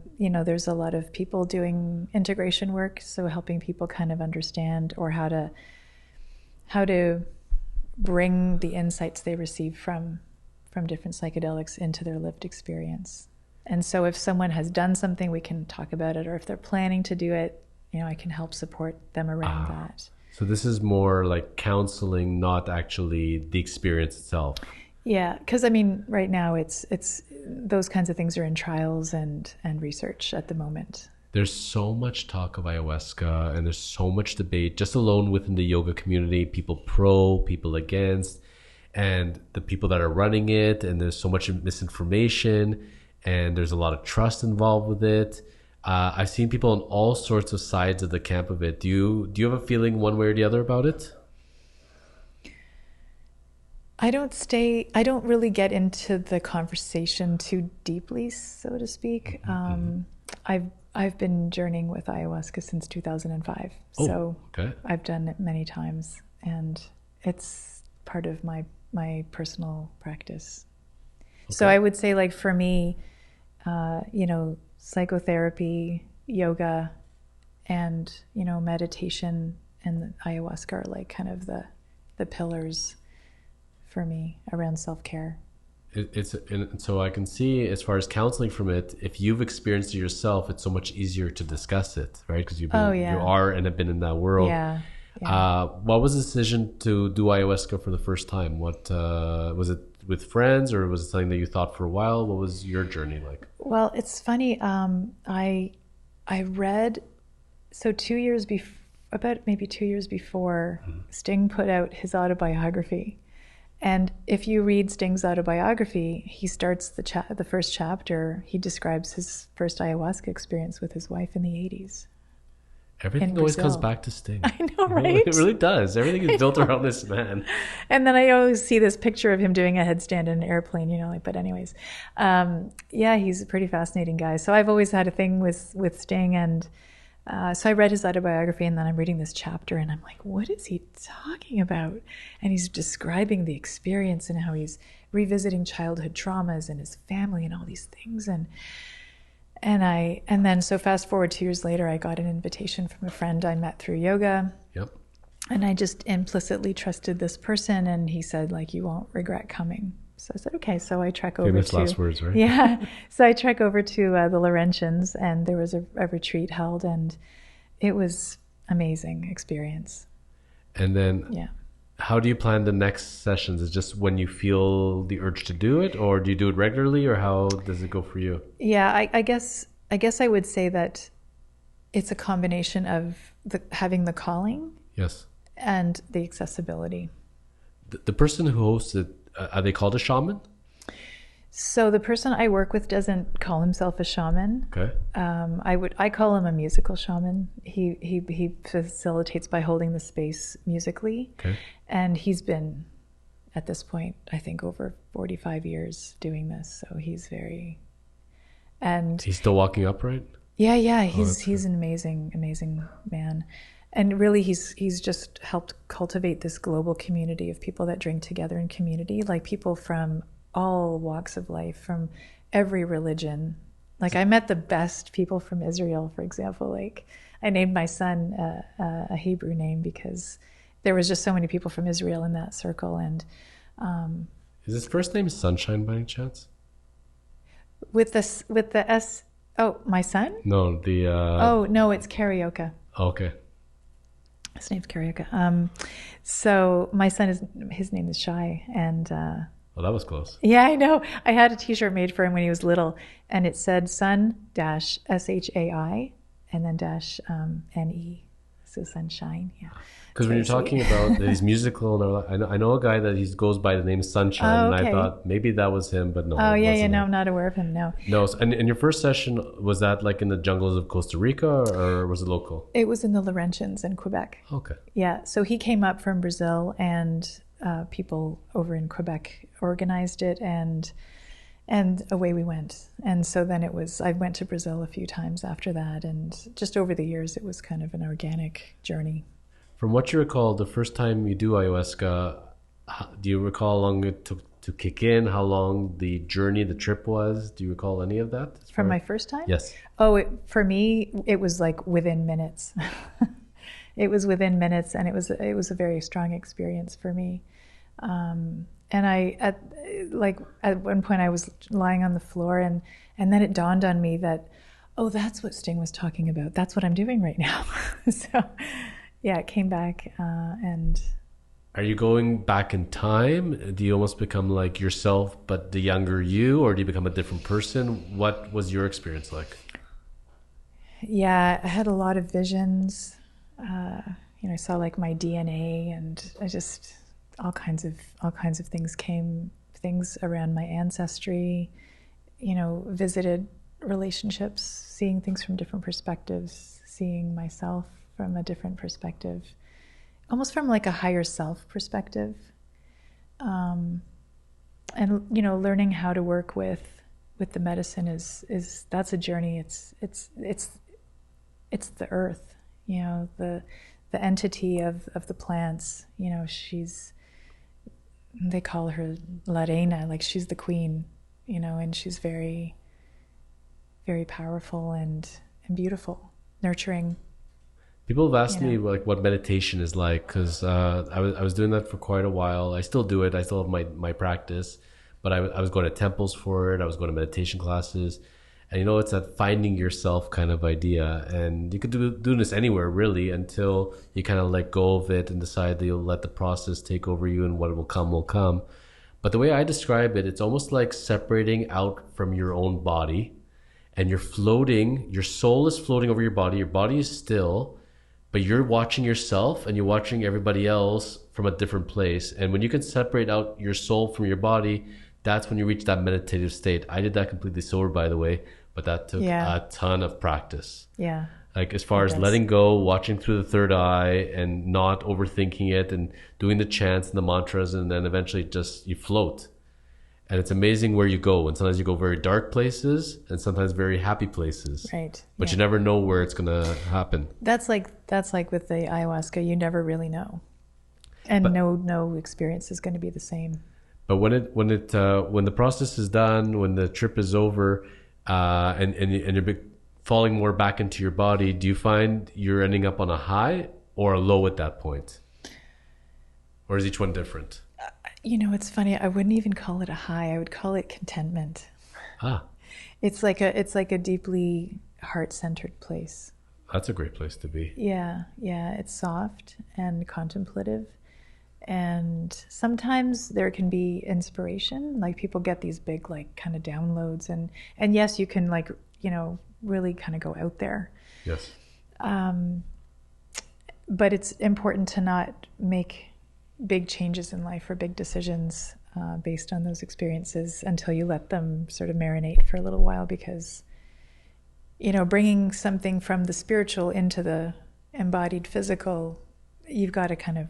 There's a lot of people doing integration work, so helping people kind of understand or how to bring the insights they receive from different psychedelics into their lived experience. And so if someone has done something, we can talk about it, or if they're planning to do it, I can help support them around that.
So this is more like counseling, not actually the experience itself.
Yeah, because I mean, right now it's those kinds of things are in trials and research at the moment.
There's so much talk of ayahuasca, and there's so much debate just alone within the yoga community, people pro, people against, and the people that are running it, and there's so much misinformation, and there's a lot of trust involved with it. I've seen people on all sorts of sides of the camp of it. Do you have a feeling one way or the other about it?
I don't really get into the conversation too deeply, so to speak. I've been journeying with ayahuasca since 2005. So
okay.
I've done it many times, and it's part of my personal practice. Okay. So I would say, like, for me, psychotherapy, yoga, and, meditation and ayahuasca are like kind of the pillars for me around self-care.
And so I can see, as far as counseling from it, if you've experienced it yourself, it's so much easier to discuss it, right? Because you are and have been in that world.
Yeah.
What was the decision to do ayahuasca for the first time? What was it with friends, or was it something that you thought for a while? What was your journey like?
Well, it's funny. I read, so 2 years maybe 2 years before, Sting put out his autobiography. And if you read Sting's autobiography, he starts the first chapter, he describes his first ayahuasca experience with his wife in the 80s.
Everything always comes back to Sting.
I know, right?
It really does. Everything is built around this man.
And then I always see this picture of him doing a headstand in an airplane, but anyways. He's a pretty fascinating guy. So I've always had a thing with Sting, and so I read his autobiography, and then I'm reading this chapter, and I'm like, what is he talking about? And he's describing the experience and how he's revisiting childhood traumas and his family and all these things. And then so fast forward 2 years later, I got an invitation from a friend I met through yoga.
Yep.
And I just implicitly trusted this person, and he said, like, you won't regret coming. So I said, okay. So I trek over
Famous last words, right?
Yeah. So I trek over to the Laurentians, and there was a retreat held, and it was amazing experience.
And then how do you plan the next sessions? Is it just when you feel the urge to do it, or do you do it regularly, or how does it go for you?
Yeah, I guess I would say that it's a combination of having the calling,
yes,
and the accessibility.
The person who hosts it, are they called a shaman?
So the person I work with doesn't call himself a shaman.
Okay.
I call him a musical shaman. He facilitates by holding the space musically. Okay. And he's been, at this point, I think over 45 years doing this. So he's
he's still walking upright?
Yeah. He's an amazing man. And really, he's just helped cultivate this global community of people that drink together in community, like people from all walks of life, from every religion. Like, I met the best people from Israel, for example. Like, I named my son a Hebrew name because there was just so many people from Israel in that circle. And
is his first name Sunshine by any chance?
With the S. Oh, my son?
No, the.
Oh no, it's Karaoke.
Okay.
His name's Karaoke. So my son his name is Shai, and.
Well, that was close.
Yeah, I know. I had a T-shirt made for him when he was little, and it said sun-shai and then -ne. So sunshine, yeah.
Because when you're talking about that he's musical, and I know a guy that he goes by the name Sunshine,
okay.
And I thought maybe that was him, but no.
Oh, yeah, no, I'm not aware of him, no.
No, and your first session, was that like in the jungles of Costa Rica, or was it local?
It was in the Laurentians in Quebec.
Okay.
Yeah, so he came up from Brazil, and people over in Quebec organized it, and away we went. And so then I went to Brazil a few times after that, and just over the years it was kind of an organic journey.
From what you recall, the first time you do ayahuasca, do you recall how long it took to kick in, how long the trip was? Do you recall any of that?
From my first time?
Yes.
Oh, for me, it was like within minutes. It was within minutes, and it was a very strong experience for me. And at one point I was lying on the floor, and then it dawned on me that, oh, that's what Sting was talking about. That's what I'm doing right now. So yeah, it came back. And
are you going back in time? Do you almost become like yourself, but the younger you, or do you become a different person? What was your experience like?
Yeah, I had a lot of visions. I saw like my DNA, and I just all kinds of things around my ancestry. Visited relationships, seeing things from different perspectives, seeing myself from a different perspective, almost from like a higher self perspective. And learning how to work with the medicine is that's a journey. It's the earth, the entity of the plants. They call her La Reina, like she's the queen, and she's very, very powerful and beautiful, nurturing.
People have asked me like what meditation is like, because I was doing that for quite a while. I still do it. I still have my practice, but I was going to temples for it. I was going to meditation classes. And it's that finding yourself kind of idea. And you could do this anywhere really, until you kind of let go of it and decide that you'll let the process take over you, and what will come will come. But the way I describe it, it's almost like separating out from your own body, and you're floating, your soul is floating over your body is still, but you're watching yourself and you're watching everybody else from a different place. And when you can separate out your soul from your body, that's when you reach that meditative state. I did that completely sober, by the way, but that took a ton of practice.
Yeah.
Like as far as letting go, watching through the third eye, and not overthinking it, and doing the chants and the mantras, and then eventually just you float. And it's amazing where you go. And sometimes you go very dark places, and sometimes very happy places.
Right.
But you never know where it's going to happen.
That's like with the ayahuasca. You never really know, and no experience is going to be the same.
But when the process is done, when the trip is over, and you're falling more back into your body, do you find you're ending up on a high or a low at that point? Or is each one different?
It's funny. I wouldn't even call it a high. I would call it contentment. It's like a deeply heart-centered place.
That's a great place to be.
Yeah. It's soft and contemplative. And sometimes there can be inspiration, like people get these big, like kind of downloads, and yes, you can like, really kind of go out there.
Yes.
But it's important to not make big changes in life or big decisions based on those experiences until you let them sort of marinate for a little while, because, bringing something from the spiritual into the embodied physical, you've got to kind of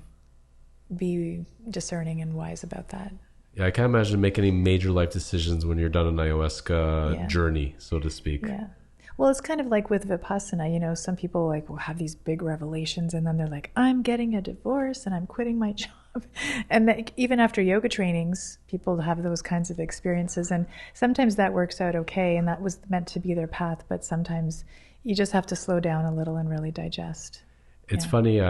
be discerning and wise about that.
Yeah, I can't imagine making any major life decisions when you're done an ayahuasca journey, so to speak.
Yeah. Well, it's kind of like with Vipassana, some people will have these big revelations, and then they're like, I'm getting a divorce and I'm quitting my job. And even after yoga trainings, people have those kinds of experiences, and sometimes that works out okay, and that was meant to be their path, but sometimes you just have to slow down a little and really digest.
It's funny,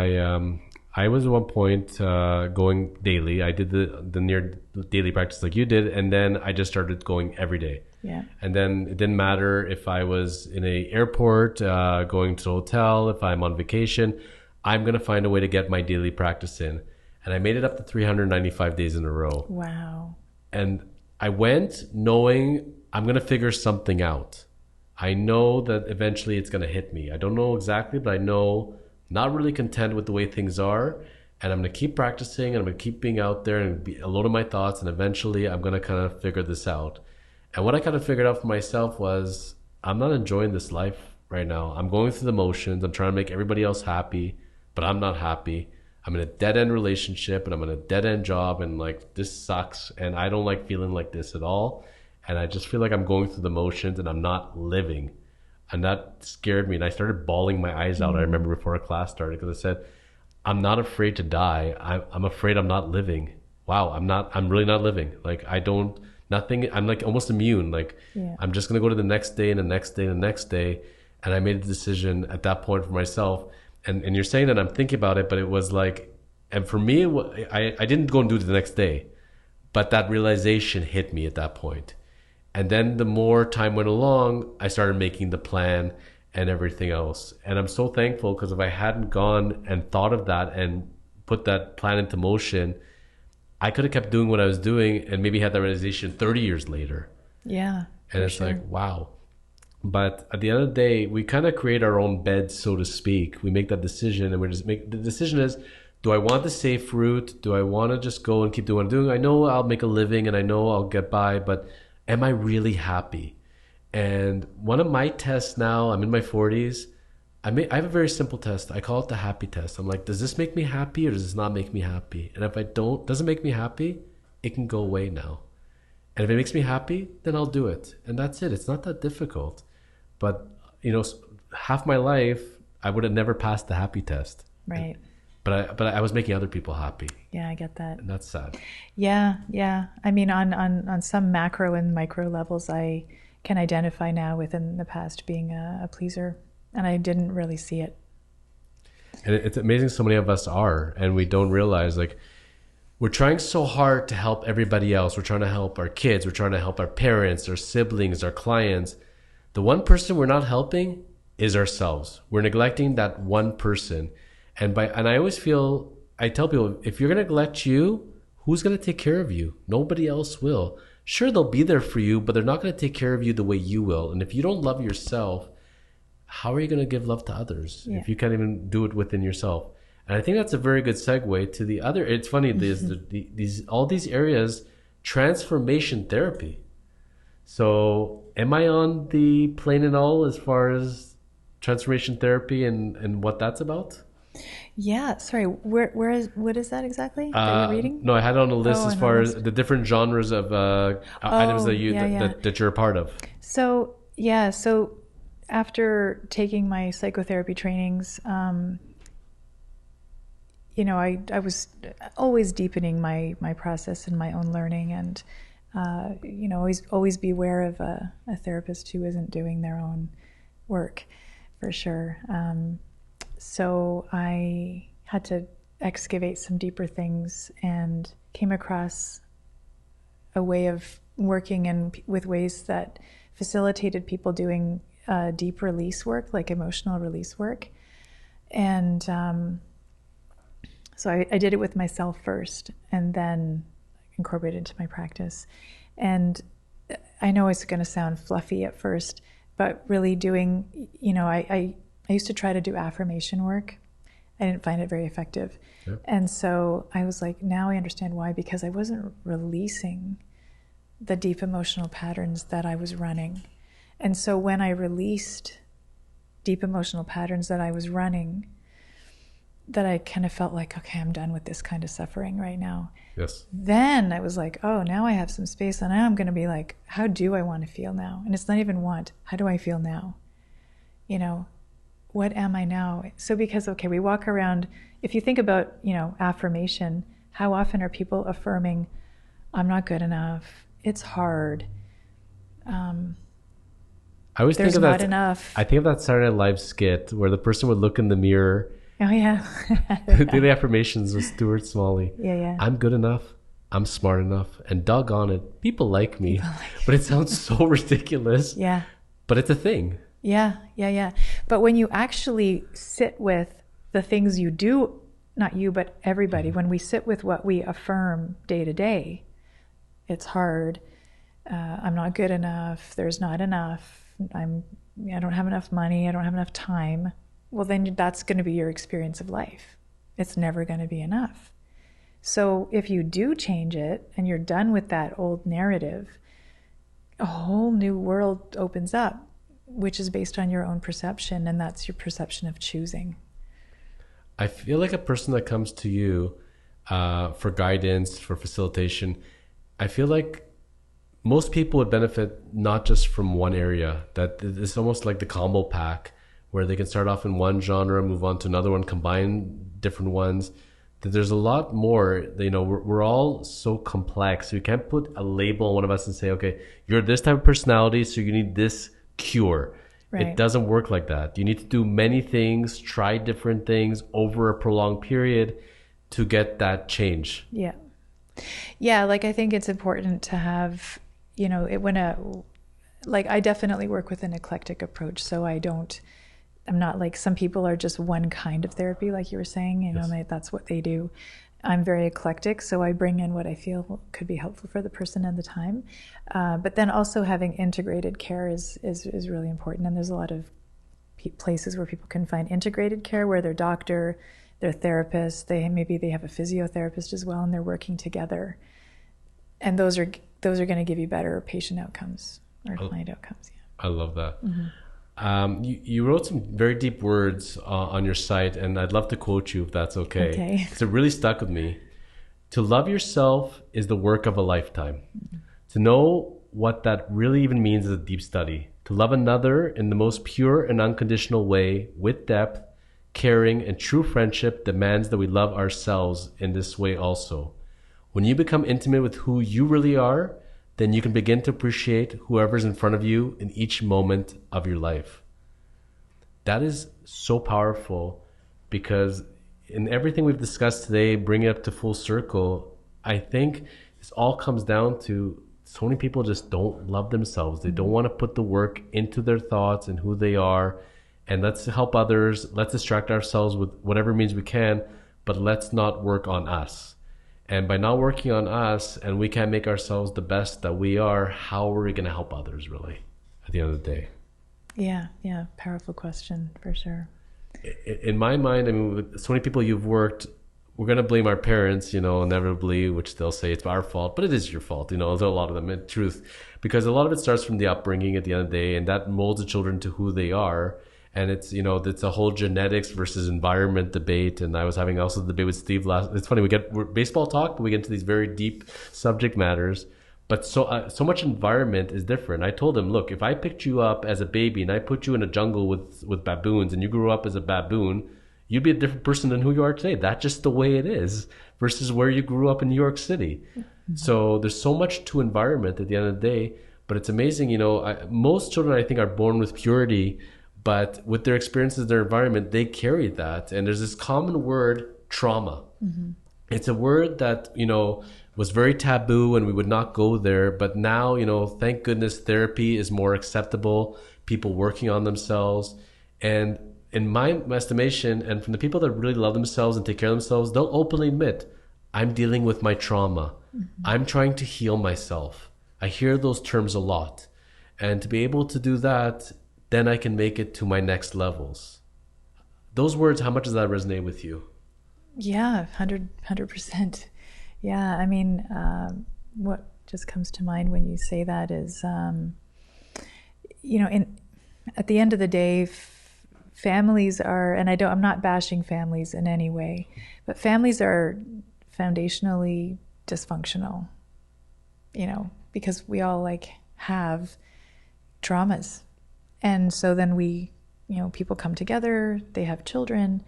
I was at one point going daily. I did the near daily practice like you did, and then I just started going every day.
Yeah.
And then it didn't matter if I was in an airport, going to the hotel, if I'm on vacation, I'm going to find a way to get my daily practice in. And I made it up to 395 days in a row.
Wow.
And I went knowing I'm going to figure something out. I know that eventually it's going to hit me. I don't know exactly, but I know not really content with the way things are, and I'm going to keep practicing, and I'm going to keep being out there and be alone in my thoughts, and eventually I'm going to kind of figure this out. And what I kind of figured out for myself was I'm not enjoying this life right now. I'm going through the motions. I'm trying to make everybody else happy, but I'm not happy. I'm in a dead-end relationship, and I'm in a dead-end job, and like this sucks, and I don't like feeling like this at all. And I just feel like I'm going through the motions and I'm not living. And that scared me. And I started bawling my eyes out. I remember before a class started, because I said, I'm not afraid to die. I'm afraid I'm not living. Wow, I'm really not living. Like I'm like almost immune. Like I'm just going to go to the next day and the next day and the next day. And I made a decision at that point for myself. And you're saying that I'm thinking about it, but it was like And for me, I didn't go and do it the next day, but that realization hit me at that point. And then the more time went along, I started making the plan and everything else. And I'm so thankful, because if I hadn't gone and thought of that and put that plan into motion, I could have kept doing what I was doing and maybe had that realization 30 years later.
Yeah.
And it's like, wow. But at the end of the day, we kind of create our own bed, so to speak. We make that decision, and the decision is, do I want the safe route? Do I want to just go and keep doing what I'm doing? I know I'll make a living and I know I'll get by, but am I really happy? And one of my tests now, I'm in my 40s. I have a very simple test. I call it the happy test. I'm like, does this make me happy or does this not make me happy? And if doesn't make me happy, it can go away now. And if it makes me happy, then I'll do it. And that's it. It's not that difficult. But, half my life, I would have never passed the happy test.
Right.
But I was making other people happy.
Yeah, I get that.
And that's sad.
Yeah. I mean, on some macro and micro levels, I can identify now within the past being a pleaser, and I didn't really see it.
And it's amazing so many of us are, and we don't realize, like, we're trying so hard to help everybody else. We're trying to help our kids. We're trying to help our parents, our siblings, our clients. The one person we're not helping is ourselves. We're neglecting that one person. And I always I tell people, if you're going to neglect you, who's going to take care of you? Nobody else will. Sure, they'll be there for you, but they're not going to take care of you the way you will. And if you don't love yourself, how are you going to give love to others if you can't even do it within yourself? And I think that's a very good segue to the other. It's funny, all these areas, transformation therapy. So am I on the plane and all as far as transformation therapy and what that's about?
Yeah. Sorry. What is that exactly that you're reading?
No, I had it on a list as far as the different genres of items that that you're a part of.
So after taking my psychotherapy trainings, I was always deepening my process and my own learning, and always be aware of a therapist who isn't doing their own work, for sure. So I had to excavate some deeper things and came across a way of working with ways that facilitated people doing deep release work, like emotional release work. And so I did it with myself first, and then incorporated into my practice. And I know it's going to sound fluffy at first, but really doing, I used to try to do affirmation work. I didn't find it very effective. Yep. And so I was like, now I understand why, because I wasn't releasing the deep emotional patterns that I was running. And so when I released deep emotional patterns that I was running, that I kind of felt like, okay, I'm done with this kind of suffering right now.
Yes.
Then I was like, oh, now I have some space, and now I'm going to be like, how do I want to feel now? And it's not even want, how do I feel now? What am I now? So because, okay, we walk around, if you think about, affirmation, how often are people affirming, I'm not good enough, it's hard,
I always
there's
think of
not
that,
enough.
I think of that Saturday Night Live skit where the person would look in the mirror.
Oh, yeah.
Daily affirmations with Stuart Smalley.
Yeah.
I'm good enough. I'm smart enough. And doggone it, people like me. But it sounds so ridiculous.
Yeah.
But it's a thing.
Yeah. But when you actually sit with the things you do, not you, but everybody, when we sit with what we affirm day to day, it's hard. I'm not good enough. There's not enough. I don't have enough money. I don't have enough time. Well, then that's going to be your experience of life. It's never going to be enough. So if you do change it and you're done with that old narrative, a whole new world opens up, which is based on your own perception, and that's your perception of choosing.
I feel like a person that comes to you for guidance, for facilitation, I feel like most people would benefit not just from one area, that it's almost like the combo pack, where they can start off in one genre, move on to another one, combine different ones. That there's a lot more. We're all so complex. You can't put a label on one of us and say, okay, you're this type of personality, so you need this cure. Right. It doesn't work like that. You need to do many things, try different things over a prolonged period to get that change.
Yeah. Yeah, like I think it's important to have, you know, like I definitely work with an eclectic approach. So I'm not like some people are just one kind of therapy, like you were saying, you know, that's what they do. I'm very eclectic, so I bring in what I feel could be helpful for the person at the time. But then also having integrated care is really important. And there's a lot of places where people can find integrated care where their doctor, their therapist, maybe they have a physiotherapist as well, and they're working together. And those are going to give you better patient outcomes or client outcomes. Yeah.
I love that. Mm-hmm. You wrote some very deep words on your site, and I'd love to quote you if that's okay.
Okay.
Because it really stuck with me. To love yourself is the work of a lifetime. Mm-hmm. To know what that really even means is a deep study. To love another in the most pure and unconditional way, with depth, caring, and true friendship demands that we love ourselves in this way also. When you become intimate with who you really are, then you can begin to appreciate whoever's in front of you in each moment of your life. That is so powerful, because in everything we've discussed today, bringing it up to full circle, I think this all comes down to so many people just don't love themselves. They don't want to put the work into their thoughts and who they are. And let's help others. Let's distract ourselves with whatever means we can, but let's not work on us. And by not working on us, and we can't make ourselves the best that we are, how are we going to help others really at the end of the day?
Yeah. Powerful question for sure.
In my mind, I mean, with so many people you've worked, we're going to blame our parents, you know, inevitably, which they'll say it's our fault, but it is your fault, you know, there's a lot of them in truth, because a lot of it starts from the upbringing at the end of the day, and that molds the children to who they are. And it's, you know, it's a whole genetics versus environment debate. And I was having also the debate with Steve last. It's funny, we're baseball talk, but we get into these very deep subject matters. But so much environment is different. I told him, look, if I picked you up as a baby and I put you in a jungle with baboons, and you grew up as a baboon, you'd be a different person than who you are today. That's just the way it is, versus where you grew up in New York City. Mm-hmm. So there's so much to environment at the end of the day. But it's amazing, you know, most children, I think, are born with purity. But with their experiences, their environment, they carry that. And there's this common word, trauma. Mm-hmm. It's a word that, you know, was very taboo and we would not go there. But now, you know, thank goodness therapy is more acceptable, people working on themselves. And in my estimation, and from the people that really love themselves and take care of themselves, they'll openly admit, I'm dealing with my trauma. Mm-hmm. I'm trying to heal myself. I hear those terms a lot. And to be able to do that, then I can make it to my next levels. Those words, how much does that resonate with you?
Yeah, 100%. Yeah, I mean, what just comes to mind when you say that is, you know, at the end of the day, families are, and I'm not bashing families in any way, but families are foundationally dysfunctional, you know, because we all like have traumas. And so then people come together, they have children,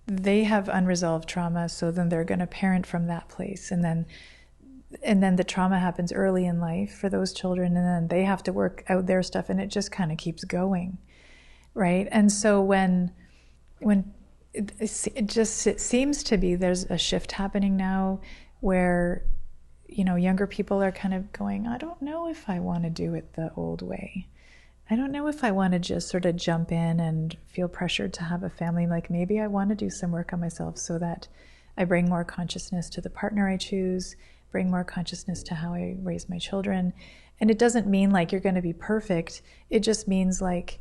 they have unresolved trauma, so then they're going to parent from that place. And then the trauma happens early in life for those children, and then they have to work out their stuff, and it just kind of keeps going, right? And so when it seems to be, there's a shift happening now where, you know, younger people are kind of going, I don't know if I want to do it the old way. I don't know if I want to just sort of jump in and feel pressured to have a family. Like maybe I want to do some work on myself so that I bring more consciousness to the partner I choose, bring more consciousness to how I raise my children. And it doesn't mean like you're going to be perfect. It just means like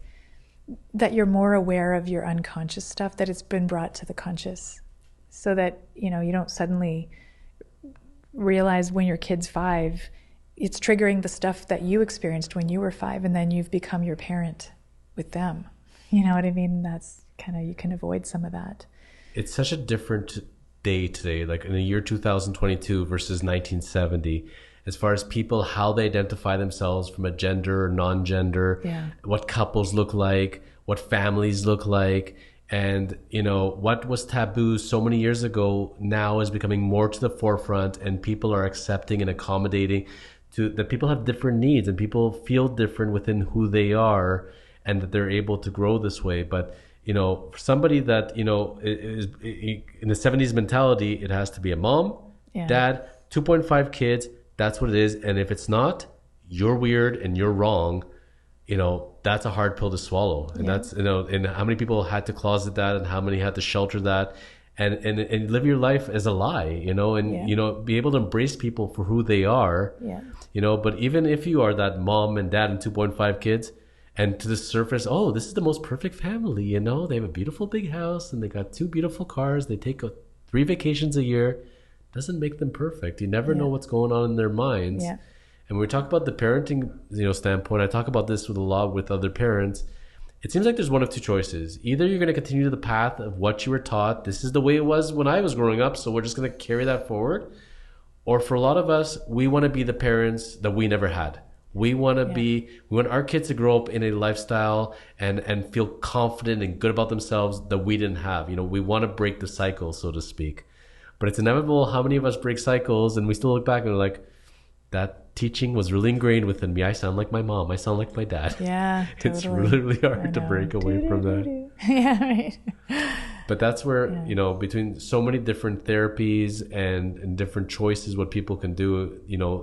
that you're more aware of your unconscious stuff, that it's been brought to the conscious, so that, you know, you don't suddenly realize when your kid's 5, it's triggering the stuff that you experienced when you were 5, and then you've become your parent with them. You know what I mean? That's kind of, you can avoid some of that.
It's such a different day today, like in the year 2022 versus 1970, as far as people, how they identify themselves from a gender or non-gender, what couples look like, what families look like. And, you know, what was taboo so many years ago now is becoming more to the forefront, and people are accepting and accommodating to that people have different needs and people feel different within who they are, and that they're able to grow this way. But for somebody that, is in the 70s mentality, it has to be a mom, dad, 2.5 kids. That's what it is. And if it's not, you're weird and you're wrong. That's a hard pill to swallow. And that's, and how many people had to closet that and how many had to shelter that and live your life as a lie, be able to embrace people for who they are, but even if you are that mom and dad and 2.5 kids, and to the surface, oh, this is the most perfect family, they have a beautiful big house and they got 2 beautiful cars. They take 3 vacations a year. Doesn't make them perfect. You never know what's going on in their minds. Yeah. And when we talk about the parenting, standpoint, I talk about this with a lot with other parents. It seems like there's one of 2 choices. Either you're going to continue the path of what you were taught. This is the way it was when I was growing up, so we're just going to carry that forward. Or for a lot of us, we want to be the parents that we never had. We want to we want our kids to grow up in a lifestyle and feel confident and good about themselves that we didn't have. We want to break the cycle, so to speak. But it's inevitable how many of us break cycles and we still look back and we're like, that teaching was really ingrained within me. I sound like my mom. I sound like my dad.
Yeah, totally.
It's really hard to break away from that.
Yeah, right.
But that's where, between so many different therapies and different choices, what people can do,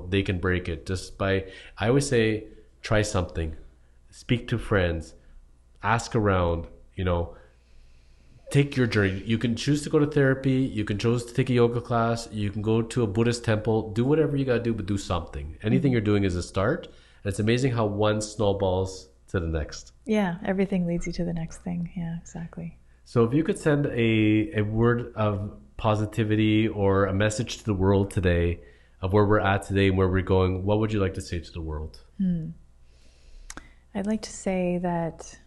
they can break it just by, I always say, try something, speak to friends, ask around, take your journey. You can choose to go to therapy. You can choose to take a yoga class. You can go to a Buddhist temple. Do whatever you got to do, but do something. Anything you're doing is a start. And it's amazing how one snowballs to the next.
Yeah, everything leads you to the next thing. Yeah, exactly.
So if you could send a word of positivity or a message to the world today of where we're at today and where we're going, what would you like to say to the world?
I'd like to say that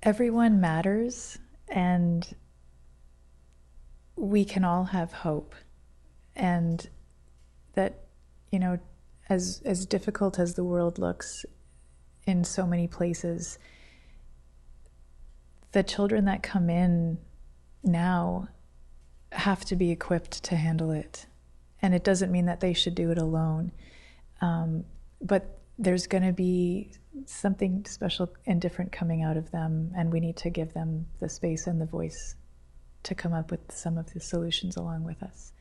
everyone matters and we can all have hope. And that, as difficult as the world looks in so many places, the children that come in now have to be equipped to handle it. And it doesn't mean that they should do it alone. But there's going to be something special and different coming out of them, and we need to give them the space and the voice to come up with some of the solutions along with us.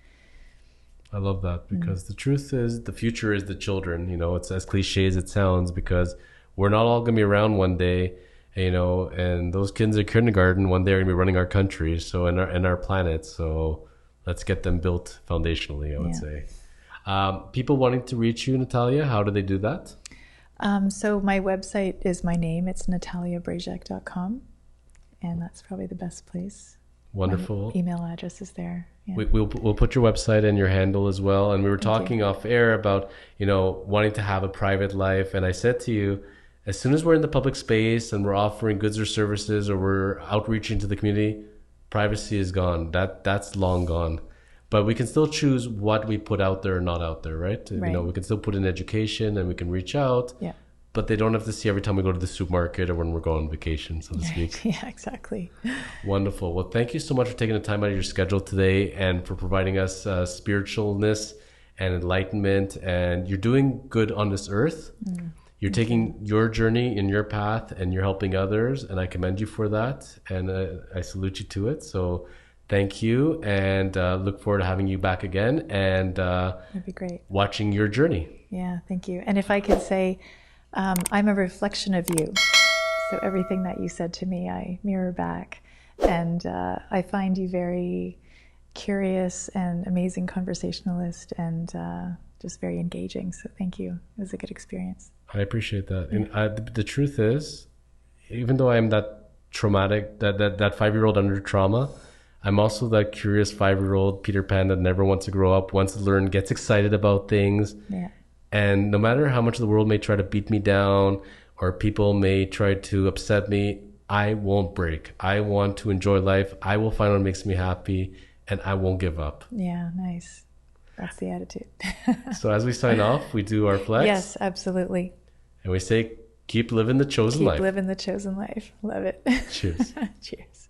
I love that, because the truth is the future is the children. It's as cliche as it sounds, because we're not all going to be around one day, and those kids in kindergarten one day are going to be running our country, so and our planet. So let's get them built foundationally, I would say. People wanting to reach you, Natalia, how do they do that?
So my website is my name. It's nataliabrajak.com, and that's probably the best place.
Wonderful.
My email address is there. Yeah.
We'll put your website and your handle as well. And we were talking off air about, wanting to have a private life. And I said to you, as soon as we're in the public space and we're offering goods or services or we're outreaching to the community, privacy is gone. That's long gone. But we can still choose what we put out there or not out there, right? We can still put in education and we can reach out. Yeah. But they don't have to see every time we go to the supermarket or when we're going on vacation, so to speak.
Yeah, exactly.
Wonderful. Well, thank you so much for taking the time out of your schedule today and for providing us spiritualness and enlightenment. And you're doing good on this earth. You're taking your journey in your path and you're helping others. And I commend you for that. And I salute you to it. So thank you. And look forward to having you back again. And
that'd be great.
Watching your journey.
Yeah, thank you. And if I could say, I'm a reflection of you. So everything that you said to me, I mirror back. And I find you very curious and amazing conversationalist and just very engaging. So thank you. It was a good experience.
I appreciate that. And the truth is, even though I'm that traumatic, that 5-year-old under trauma, I'm also that curious 5-year-old Peter Pan that never wants to grow up, wants to learn, gets excited about things. Yeah. And no matter how much the world may try to beat me down or people may try to upset me, I won't break. I want to enjoy life. I will find what makes me happy and I won't give up.
Yeah, nice. That's the attitude.
So as we sign off, we do our flex.
Yes, absolutely.
And we say, keep living the chosen life.
Keep living the chosen life. Love it.
Cheers.
Cheers.